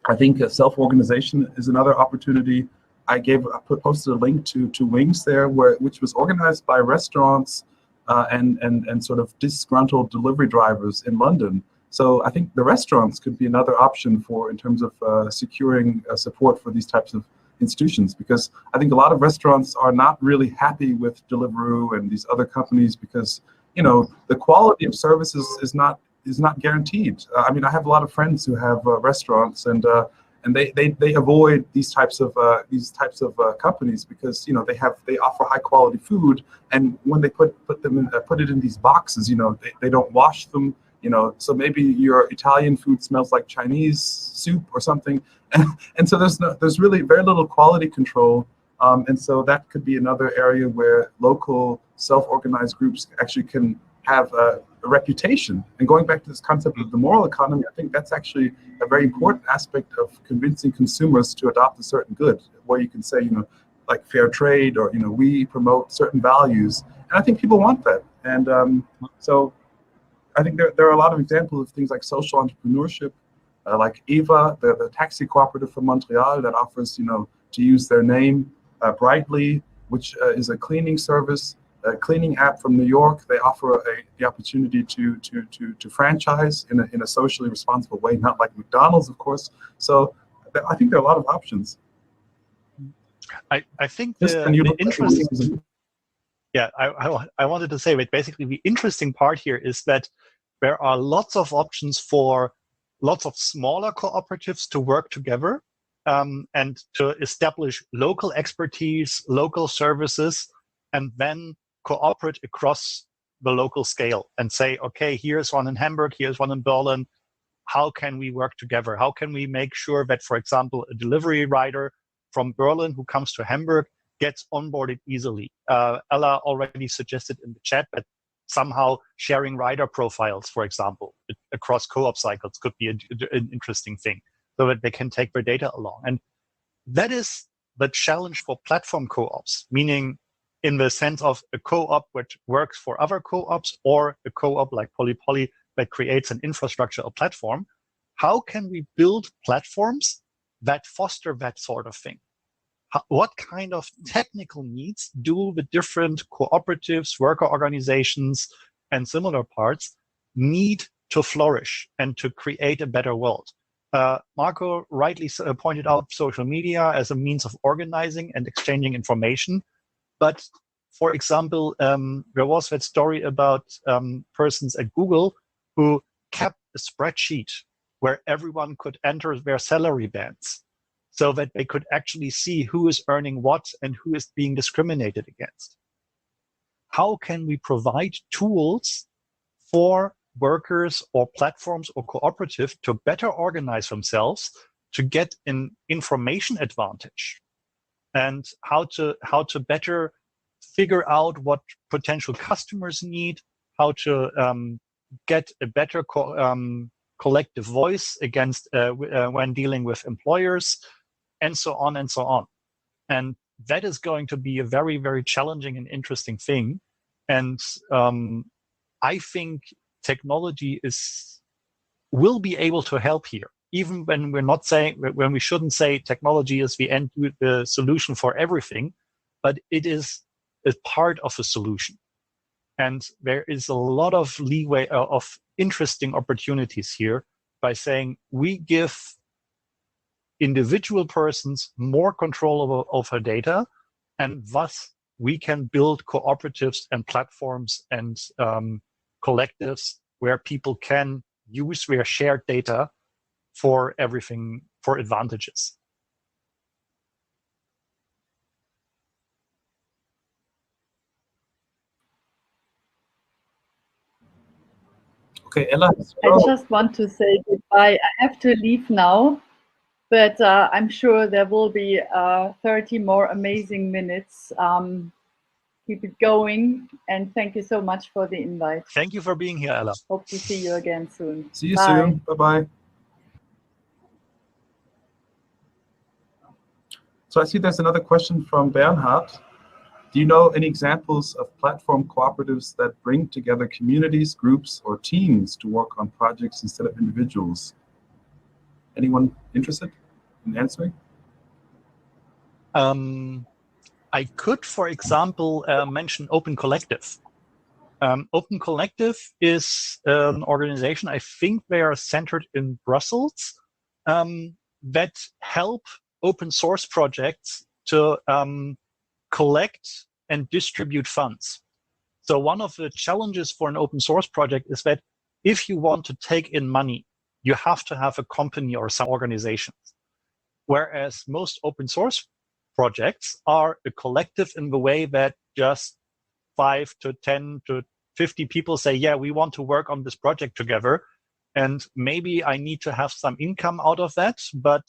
I think self-organization is another opportunity. I posted a link to Wings there, which was organized by restaurants and sort of disgruntled delivery drivers in London. So I think the restaurants could be another option in terms of securing support for these types of institutions, because I think a lot of restaurants are not really happy with Deliveroo and these other companies, because the quality of services is not guaranteed. I mean, I have a lot of friends who have restaurants, and they avoid these types of companies because they offer high quality food, and when they put it in these boxes, they don't wash them. So maybe your Italian food smells like Chinese soup or something, and so there's really very little quality control, and so that could be another area where local self-organized groups actually can have a reputation. And going back to this concept of the moral economy, I think that's actually a very important aspect of convincing consumers to adopt a certain good, where you can say, like fair trade, or we promote certain values, and I think people want that. And so I think there are a lot of examples of things like social entrepreneurship, like Eva, the taxi cooperative from Montreal that offers, to use their name, Brightly, which is a cleaning service, a cleaning app from New York. They offer the opportunity to franchise in a socially responsible way, not like McDonald's, of course. So I think there are a lot of options. I think the interesting. Yeah, I wanted to say that basically the interesting part here is that there are lots of options for lots of smaller cooperatives to work together and to establish local expertise, local services, and then cooperate across the local scale and say, okay, here's one in Hamburg, here's one in Berlin. How can we work together? How can we make sure that, for example, a delivery rider from Berlin who comes to Hamburg gets onboarded easily? Ella already suggested in the chat that somehow sharing rider profiles, for example, across co-op cycles could be an interesting thing so that they can take their data along. And that is the challenge for platform co-ops, meaning in the sense of a co-op which works for other co-ops or a co-op like Polypoly that creates an infrastructure, a platform. How can we build platforms that foster that sort of thing? What kind of technical needs do the different cooperatives, worker organizations, and similar parts need to flourish and to create a better world? Marco rightly pointed out social media as a means of organizing and exchanging information. But for example, there was that story about persons at Google who kept a spreadsheet where everyone could enter their salary bands so that they could actually see who is earning what and who is being discriminated against. How can we provide tools for workers or platforms or cooperative to better organize themselves to get an information advantage, and how to better figure out what potential customers need, how to get a better collective voice against when dealing with employers, and so on and so on. And that is going to be a very, very challenging and interesting thing. And I think technology will be able to help here, even when we shouldn't say technology is the solution for everything, but it is a part of a solution. And there is a lot of leeway of interesting opportunities here by saying we give individual persons more control over data, and thus we can build cooperatives and platforms and collectives where people can use their shared data for everything, for advantages. Okay, Ella. I just want to say goodbye. I have to leave now, but I'm sure there will be 30 more amazing minutes. Keep it going, and thank you so much for the invite. Thank you for being here, Ella. Hope to see you again soon. See you soon. Bye-bye. So I see there's another question from Bernhard. Do you know any examples of platform cooperatives that bring together communities, groups, or teams to work on projects instead of individuals? Anyone interested in answering? I could, for example, mention Open Collective. Open Collective is an organization, I think they are centered in Brussels, that help open source projects to collect and distribute funds. So one of the challenges for an open source project is that if you want to take in money, you have to have a company or some organizations. Whereas most open source projects are a collective in the way that just 5 to 10 to 50 people say, yeah, we want to work on this project together. And maybe I need to have some income out of that, but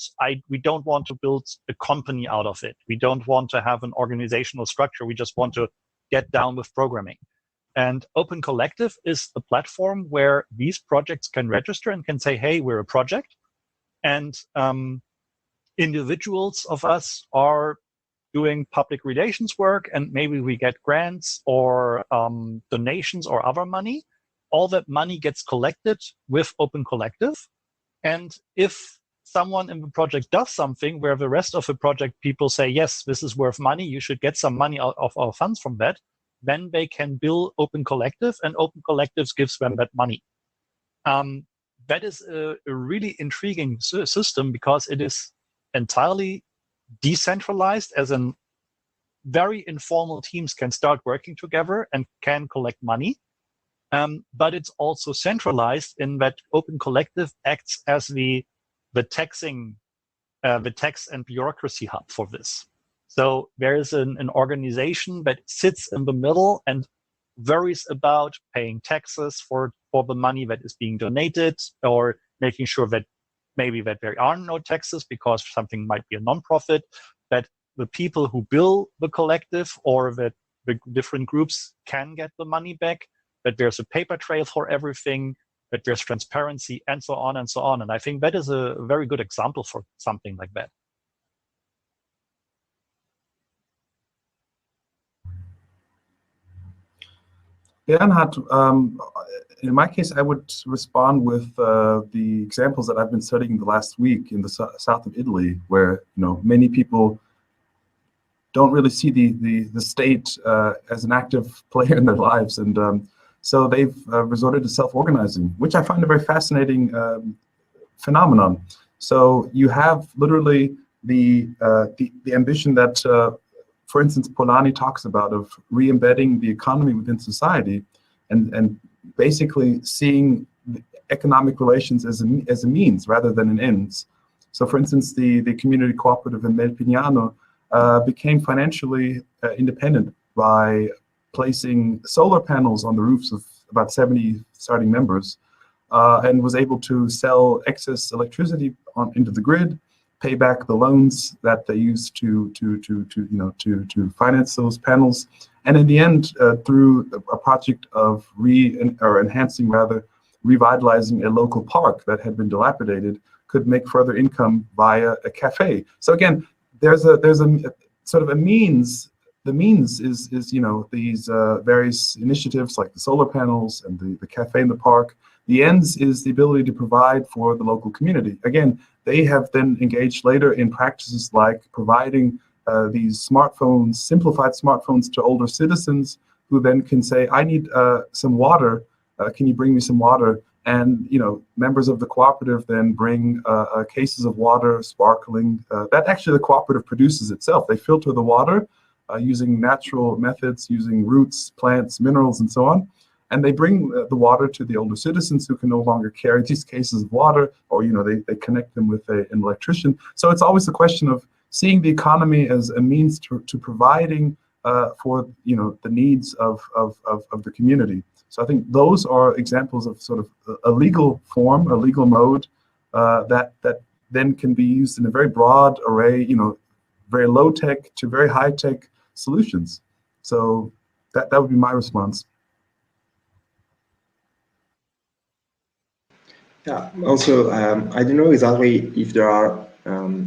we don't want to build a company out of it. We don't want to have an organizational structure. We just want to get down with programming. And Open Collective is a platform where these projects can register and can say, hey, we're a project. And individuals of us are doing public relations work, and maybe we get grants or donations or other money. All that money gets collected with Open Collective. And if someone in the project does something where the rest of the project people say, yes, this is worth money, you should get some money out of our funds from that, then they can bill Open Collective, and Open Collectives gives them that money. That is a really intriguing system because it is entirely decentralized, as in very informal teams can start working together and can collect money. But it's also centralized in that Open Collective acts as the taxing, the tax and bureaucracy hub for this. So there is an organization that sits in the middle and worries about paying taxes for the money that is being donated, or making sure that maybe that there are no taxes because something might be a non-profit, that the people who bill the collective or that the different groups can get the money back, that there's a paper trail for everything, that there's transparency, and so on and so on. And I think that is a very good example for something like that. Bernhard, in my case, I would respond with the examples that I've been studying the last week in the south of Italy, where many people don't really see the state as an active player in their lives, and so they've resorted to self-organizing, which I find a very fascinating phenomenon. So you have literally the ambition that, for instance, Polanyi talks about, of re-embedding the economy within society, and basically seeing economic relations as a means rather than an ends. So, for instance, the community cooperative in Melpignano became financially independent by placing solar panels on the roofs of about 70 starting members, and was able to sell excess electricity into the grid, pay back the loans that they used to finance those panels, and in the end, through a project of revitalizing a local park that had been dilapidated, could make further income via a cafe. So again, there's a sort of a means. The means is these various initiatives like the solar panels and the cafe in the park. The ends is the ability to provide for the local community. Again, they have then engaged later in practices like providing these smartphones, simplified smartphones, to older citizens, who then can say, I need some water, can you bring me some water? And members of the cooperative then bring cases of water, sparkling, that actually the cooperative produces itself. They filter the water using natural methods, using roots, plants, minerals, and so on. And they bring the water to the older citizens who can no longer carry these cases of water, or they connect them with an electrician. So it's always a question of seeing the economy as a means to providing for the needs of the community. So I think those are examples of sort of a legal form, a legal mode that then can be used in a very broad array, very low tech to very high tech solutions. So that would be my response. Yeah. Also, I don't know exactly if there are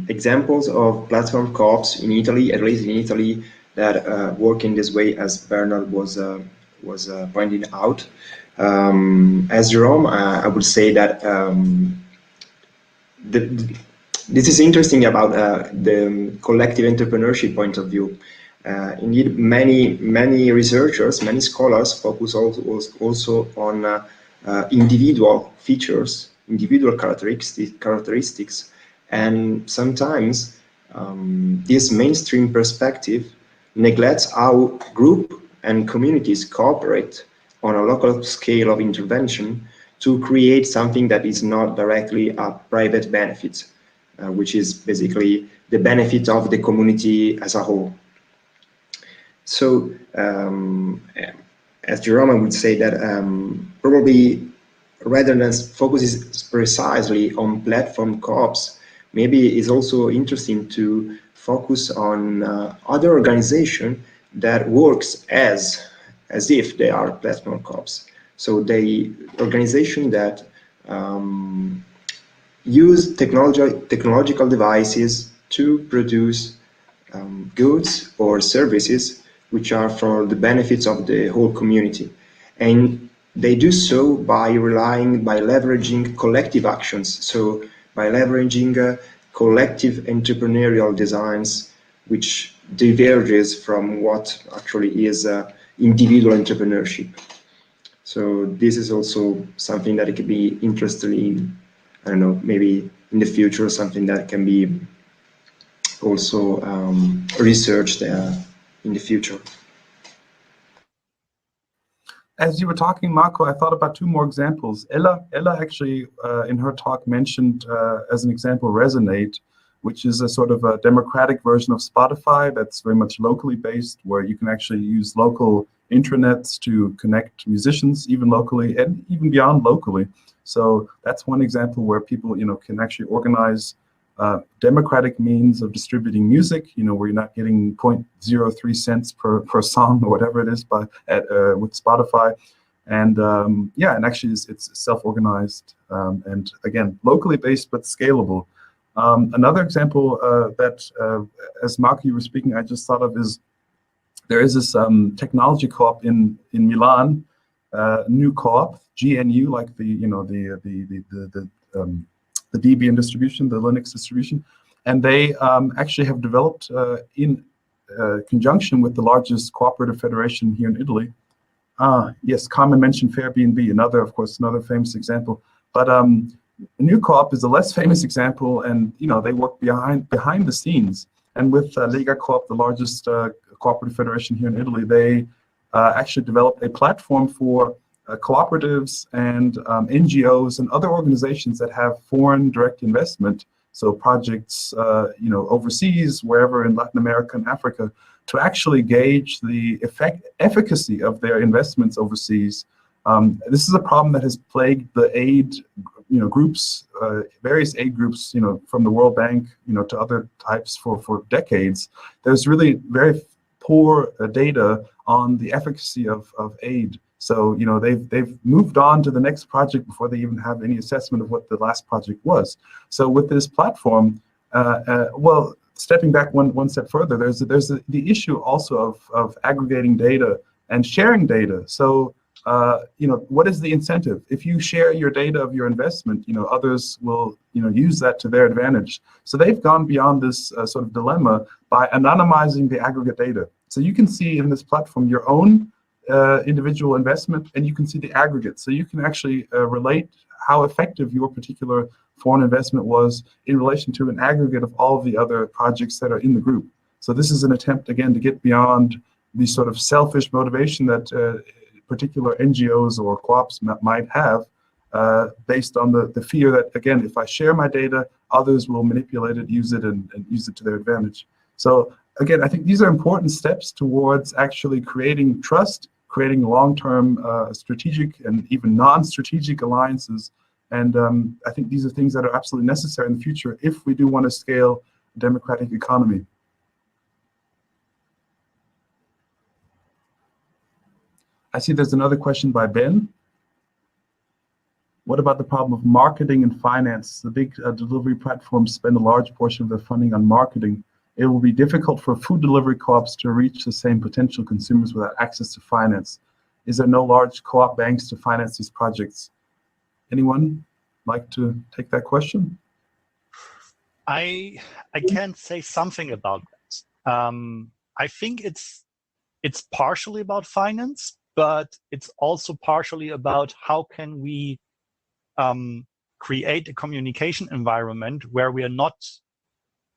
examples of platform co-ops in Italy, at least in Italy, that work in this way, as Bernard was pointing out. As Jerome, I would say that this is interesting about the collective entrepreneurship point of view. Indeed, many researchers, many scholars focus also on individual features, individual characteristics, and sometimes this mainstream perspective neglects how group and communities cooperate on a local scale of intervention to create something that is not directly a private benefit, which is basically the benefit of the community as a whole. So, as Jerome would say that probably rather than focus precisely on platform co-ops, maybe it's also interesting to focus on other organization that works as if they are platform co-ops. So the organization that use technological devices to produce goods or services which are for the benefits of the whole community. And they do so by leveraging collective actions. So by leveraging collective entrepreneurial designs, which diverges from what actually is individual entrepreneurship. So this is also something that it could be interesting, I don't know, maybe in the future, something that can be also researched in the future. As you were talking, Marco, I thought about two more examples. Ella actually, in her talk, mentioned as an example Resonate, which is a sort of a democratic version of Spotify that's very much locally based, where you can actually use local intranets to connect musicians, even locally and even beyond locally. So that's one example where people, can actually organize democratic means of distributing music, where you're not getting 0.03 cents per song or whatever it is with Spotify. And and actually it's self-organized and again, locally based, but scalable. Another example that, as Marco, you were speaking, I just thought of is there is this technology co-op in Milan, new co-op, GNU, like the Debian distribution, the Linux distribution, and they actually have developed in conjunction with the largest cooperative federation here in Italy. Yes, Carmen mentioned Airbnb, another famous example, but New Coop is a less famous example, and they work behind the scenes. And with Lega Coop, the largest cooperative federation here in Italy, they actually developed a platform for cooperatives and NGOs and other organizations that have foreign direct investment, so projects overseas, wherever in Latin America and Africa, to actually gauge the efficacy of their investments overseas. This is a problem that has plagued the aid groups, various aid groups, from the World Bank, to other types for decades. There's really very poor data on the efficacy of aid. So, they've moved on to the next project before they even have any assessment of what the last project was. So with this platform, well, stepping back one step further, there's the issue also of aggregating data and sharing data. So, what is the incentive? If you share your data of your investment, others will, use that to their advantage. So they've gone beyond this sort of dilemma by anonymizing the aggregate data. So you can see in this platform your own individual investment, and you can see the aggregate. So you can actually relate how effective your particular foreign investment was in relation to an aggregate of all of the other projects that are in the group. So this is an attempt, again, to get beyond the sort of selfish motivation that particular NGOs or co-ops might have based on the fear that, again, if I share my data, others will manipulate it, use it, and use it to their advantage. So again, I think these are important steps towards actually creating trust, creating long-term strategic and even non-strategic alliances. And I think these are things that are absolutely necessary in the future if we do want to scale a democratic economy. I see there's another question by Ben. What about the problem of marketing and finance? The big delivery platforms spend a large portion of their funding on marketing. It will be difficult for food delivery co-ops to reach the same potential consumers without access to finance. Is there no large co-op banks to finance these projects? Anyone like to take that question? I can say something about that. I think it's partially about finance, but it's also partially about how can we create a communication environment where we are not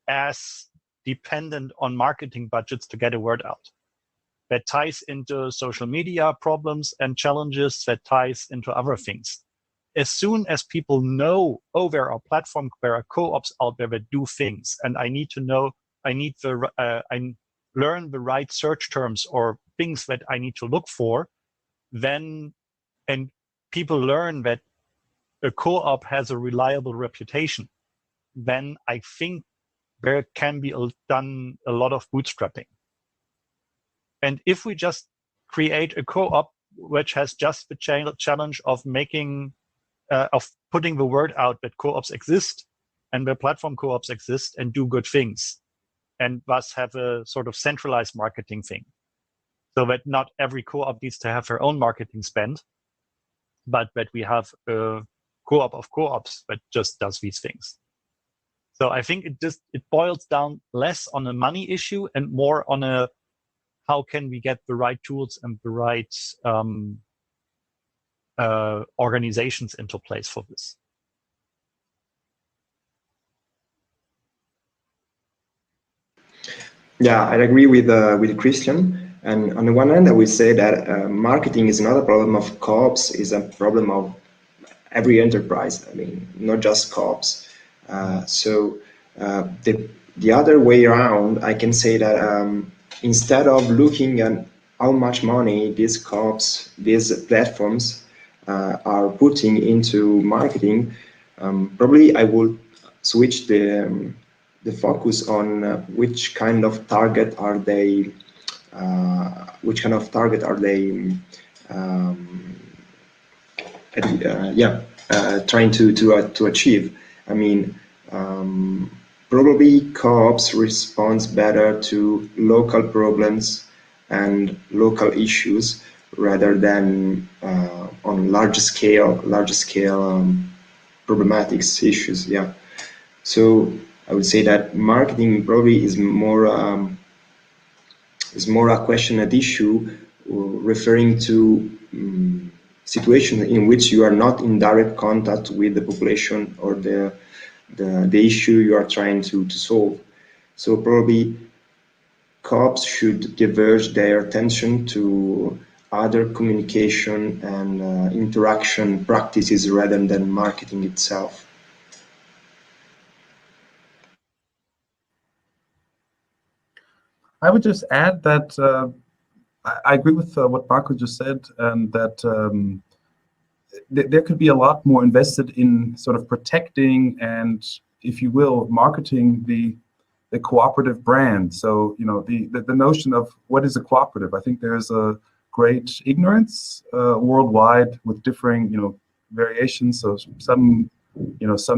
as dependent on marketing budgets to get a word out. That ties into social media problems and challenges, that ties into other things. As soon as people know, oh, there are platforms, there are co-ops out there that do things, and I need to know, I learn the right search terms or things that I need to look for, then, and people learn that a co-op has a reliable reputation, then I think there can be done a lot of bootstrapping. And if we just create a co-op which has just the challenge of making, of putting the word out that co-ops exist and the platform co-ops exist and do good things, and thus have a sort of centralized marketing thing, so that not every co-op needs to have their own marketing spend, but that we have a co-op of co-ops that just does these things. So I think it boils down less on a money issue and more on a how can we get the right tools and the right organizations into place for this. Yeah, I agree with Christian. And on the one hand, I would say that marketing is not a problem of co-ops; is a problem of every enterprise. I mean, not just co-ops. The other way around, I can say that instead of looking at how much money these co-ops, these platforms are putting into marketing, probably I would switch the focus on which kind of target are they, um, trying to achieve. I mean, probably co-ops responds better to local problems and local issues rather than on large scale problematics issues. Yeah. So I would say that marketing probably is more a question at issue referring to situations in which you are not in direct contact with the population or the issue you are trying to solve. So probably co-ops should diverge their attention to other communication and interaction practices rather than marketing itself. I would just add that I agree with what Marco just said, and that there could be a lot more invested in sort of protecting and, if you will, marketing the cooperative brand. So, you know, the notion of what is a cooperative, I think there's a great ignorance worldwide with differing, you know, variations. So some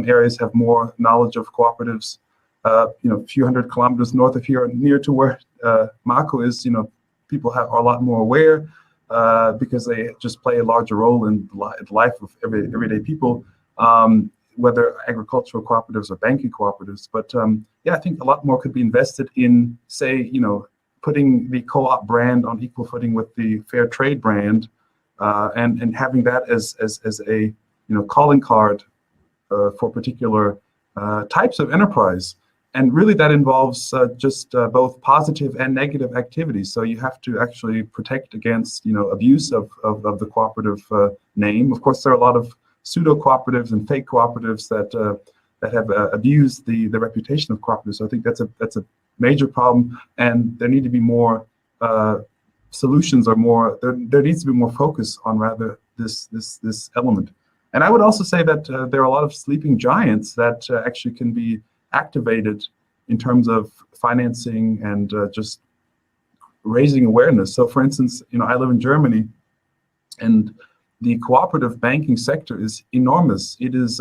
areas have more knowledge of cooperatives. You know, a few hundred kilometers north of here, near to where Marco is, you know, people are a lot more aware because they just play a larger role in the life of everyday people, whether agricultural cooperatives or banking cooperatives. But yeah, I think a lot more could be invested in, say, you know, putting the co-op brand on equal footing with the fair trade brand, and having that as a, you know, calling card for particular types of enterprise. And really that involves just both positive and negative activities. So you have to actually protect against, you know, abuse of the cooperative name. Of course, there are a lot of pseudo cooperatives and fake cooperatives that have abused the reputation of cooperatives. So I think that's a major problem, and there need to be more solutions, or more. There needs to be more focus on rather this element. And I would also say that there are a lot of sleeping giants that actually can be activated in terms of financing and just raising awareness. So, for instance, you know, I live in Germany, and the cooperative banking sector is enormous. It is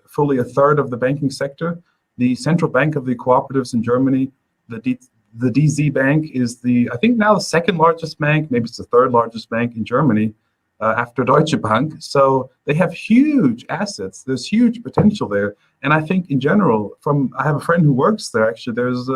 fully a third of the banking sector. The central bank of the cooperatives in Germany, the DZ Bank, is I think now the second largest bank, maybe it's the third largest bank in Germany, after Deutsche Bank. So they have huge assets. There's huge potential there. And I think in general, I have a friend who works there, actually, there's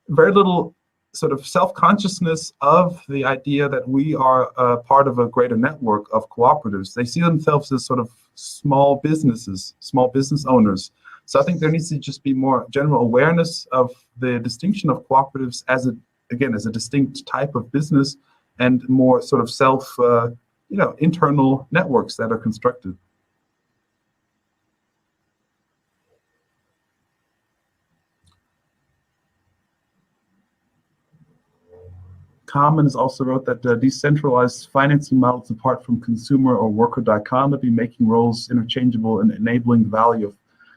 very little sort of self-consciousness of the idea that we are part of a greater network of cooperatives. They see themselves as sort of small businesses, small business owners. So I think there needs to just be more general awareness of the distinction of cooperatives as a distinct type of business, and more sort of self, internal networks that are constructed. Common has also wrote that decentralized financing models, apart from consumer or worker dichotomy, making roles interchangeable and enabling the value of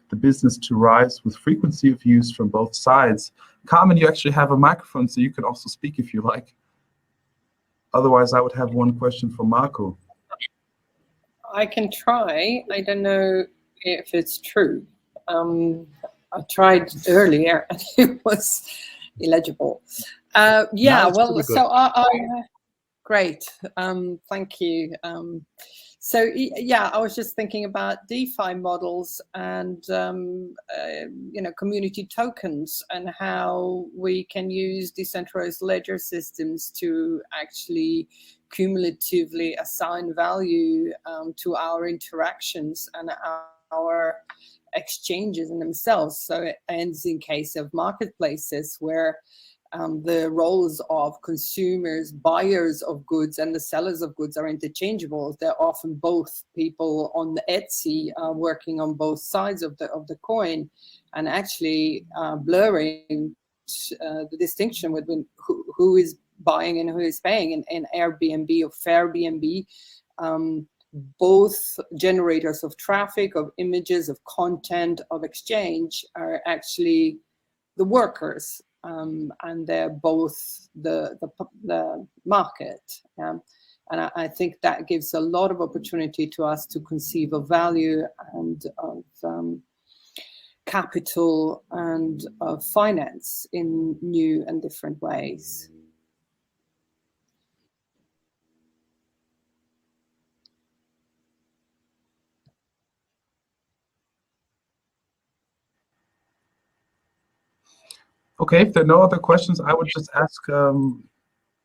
the business to rise with frequency of use from both sides. Common, you actually have a microphone, so you could also speak if you like. Otherwise, I would have one question for Marco. I can try. I don't know if it's true. I tried earlier and it was illegible. Yeah, well, so great. Thank you. So yeah, I was just thinking about DeFi models and community tokens, and how we can use decentralized ledger systems to actually cumulatively assign value to our interactions and our exchanges in themselves. So it ends in case of marketplaces where the roles of consumers, buyers of goods, and the sellers of goods are interchangeable. They're often both people on the Etsy working on both sides of the coin, and actually blurring the distinction between who is buying and who is paying. In Airbnb or Fairbnb, both generators of traffic, of images, of content, of exchange are actually the workers, and they're both the market. And I think that gives a lot of opportunity to us to conceive of value and of capital and of finance in new and different ways. Okay, if there are no other questions, I would just ask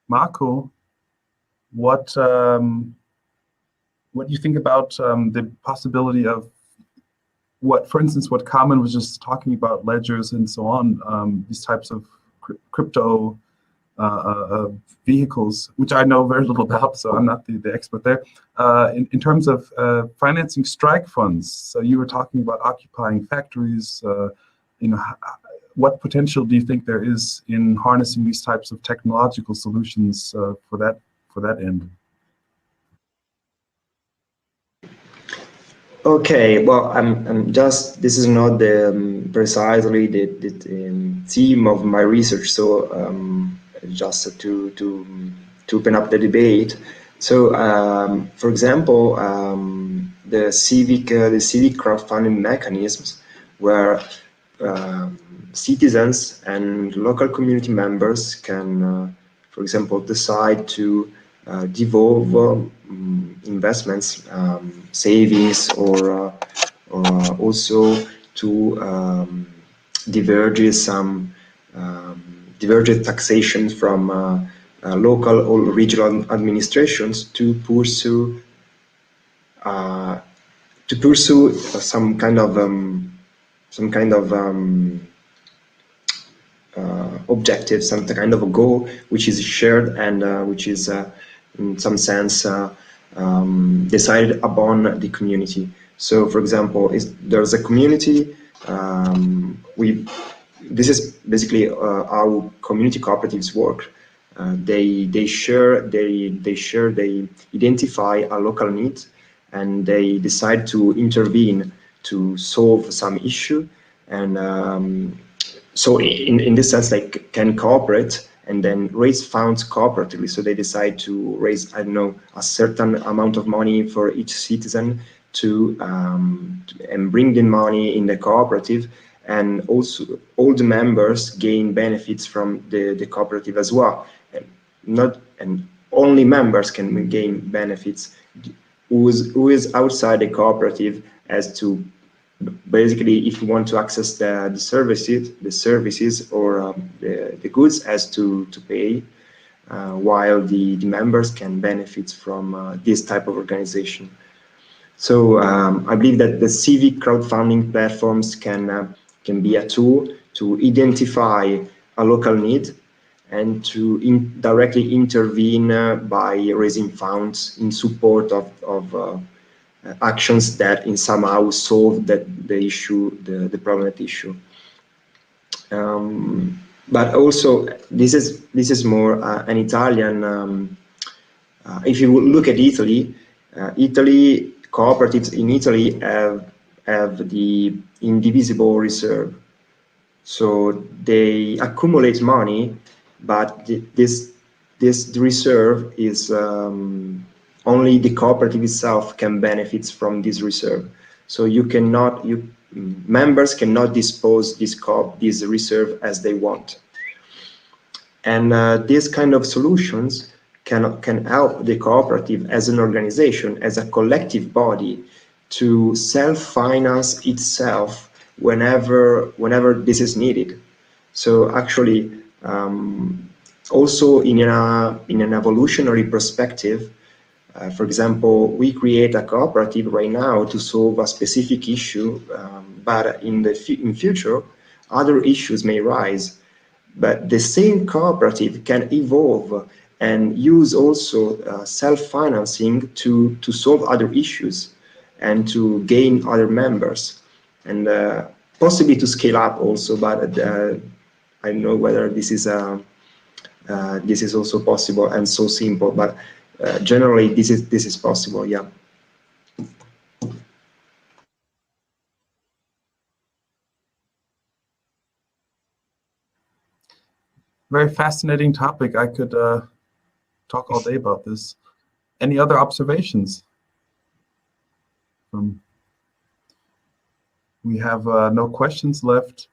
Marco what you think about the possibility of what, for instance, what Carmen was just talking about, ledgers and so on, these types of crypto vehicles, which I know very little about, so I'm not the expert there. In terms of financing strike funds, so you were talking about occupying factories. What potential do you think there is in harnessing these types of technological solutions for that end? Okay, well, this is not precisely the theme of my research, so just to open up the debate. So, for example, the civic crowdfunding mechanisms, where citizens and local community members can, for example, decide to devolve investments, savings, or also to diverge some taxation from local or regional administrations to pursue some kind of objective, some kind of a goal which is shared and which is in some sense decided upon the community. So, for example, there's a community. This is basically how community cooperatives work. They identify a local need, and they decide to intervene to solve some issue. And so in this sense, they can cooperate and then raise funds cooperatively. So they decide to raise, I don't know, a certain amount of money for each citizen and bring the money in the cooperative, and also all the members gain benefits from the cooperative as well. And only members can gain benefits. Who is outside the cooperative as to basically, if you want to access the services or the goods, as to pay, while the members can benefit from this type of organization. So I believe that the civic crowdfunding platforms can be a tool to identify a local need and to directly intervene by raising funds in support of actions that in somehow solve the issue, the problem at issue. But also, this is more an Italian. If you look at Italy, cooperatives in Italy have the indivisible reserve. So they accumulate money, but this reserve is only the cooperative itself can benefit from this reserve. So members cannot dispose this reserve as they want. And these kind of solutions can help the cooperative as an organization, as a collective body, to self-finance itself whenever this is needed. So actually, also in an evolutionary perspective, for example, we create a cooperative right now to solve a specific issue, but in future, other issues may rise. but the same cooperative can evolve and use also self-financing to solve other issues and to gain other members, and possibly to scale up also, but I don't know whether this is also possible and so simple, but generally this is possible, yeah. Very fascinating topic. I could talk all day about this. Any other observations? We have no questions left.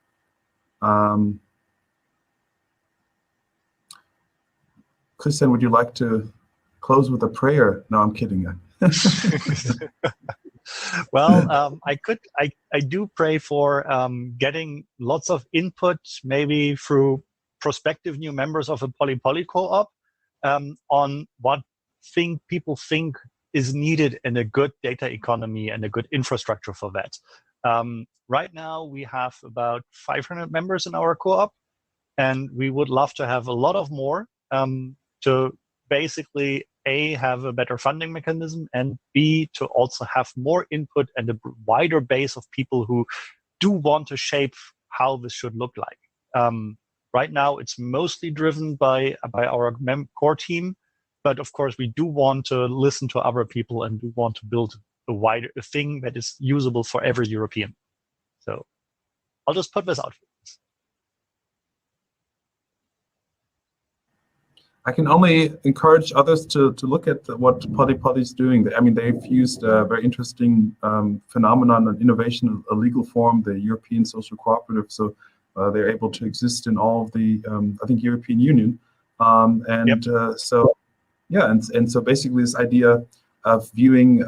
Christian, would you like to close with a prayer? No, I'm kidding. Well, I do pray for getting lots of input, maybe through prospective new members of a Polypoly co-op, on what people think is needed in a good data economy and a good infrastructure for that. Right now, we have about 500 members in our co-op, and we would love to have a lot of more to basically A, have a better funding mechanism, and B, to also have more input and a wider base of people who do want to shape how this should look like. Right now, it's mostly driven by our core team, but of course, we do want to listen to other people and do want to build a thing that is usable for every European. So I'll just put this out. I can only encourage others to look at what Polypoly is doing. I mean, they've used a very interesting phenomenon and innovation, a legal form, the European Social Cooperative. So they're able to exist in all of the, I think, European Union. So, yeah, and so basically this idea of viewing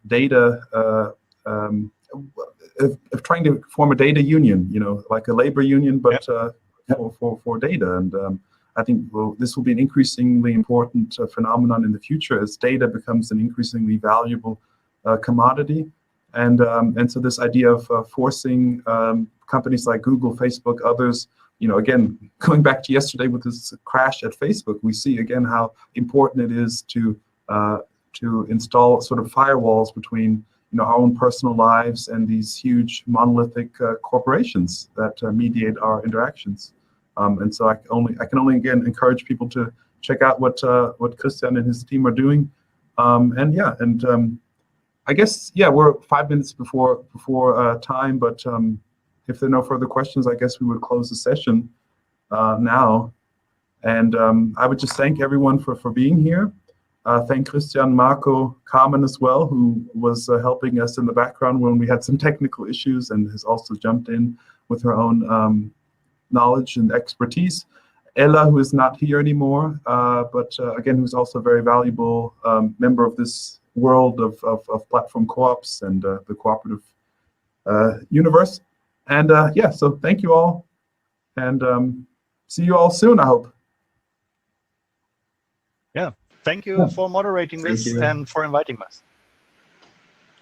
data, of trying to form a data union, you know, like a labor union, but for data. And I think this will be an increasingly important phenomenon in the future as data becomes an increasingly valuable commodity. And so this idea of forcing companies like Google, Facebook, others, you know, again, going back to yesterday with this crash at Facebook, we see again how important it is to install sort of firewalls between, you know, our own personal lives and these huge monolithic corporations that mediate our interactions. And so I can only again encourage people to check out what Christian and his team are doing. I guess we're 5 minutes before time, but if there are no further questions, I guess we would close the session now. And I would just thank everyone for being here. Thank Christian, Marco, Carmen as well, who was helping us in the background when we had some technical issues and has also jumped in with her own knowledge and expertise. Ella, who is not here anymore, but again, who's also a very valuable member of this world of platform co-ops and the cooperative universe. And so thank you all, and see you all soon, I hope. Yeah, thank you for moderating this and for inviting us.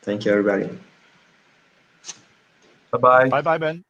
Thank you, everybody. Bye-bye. Bye-bye, Ben.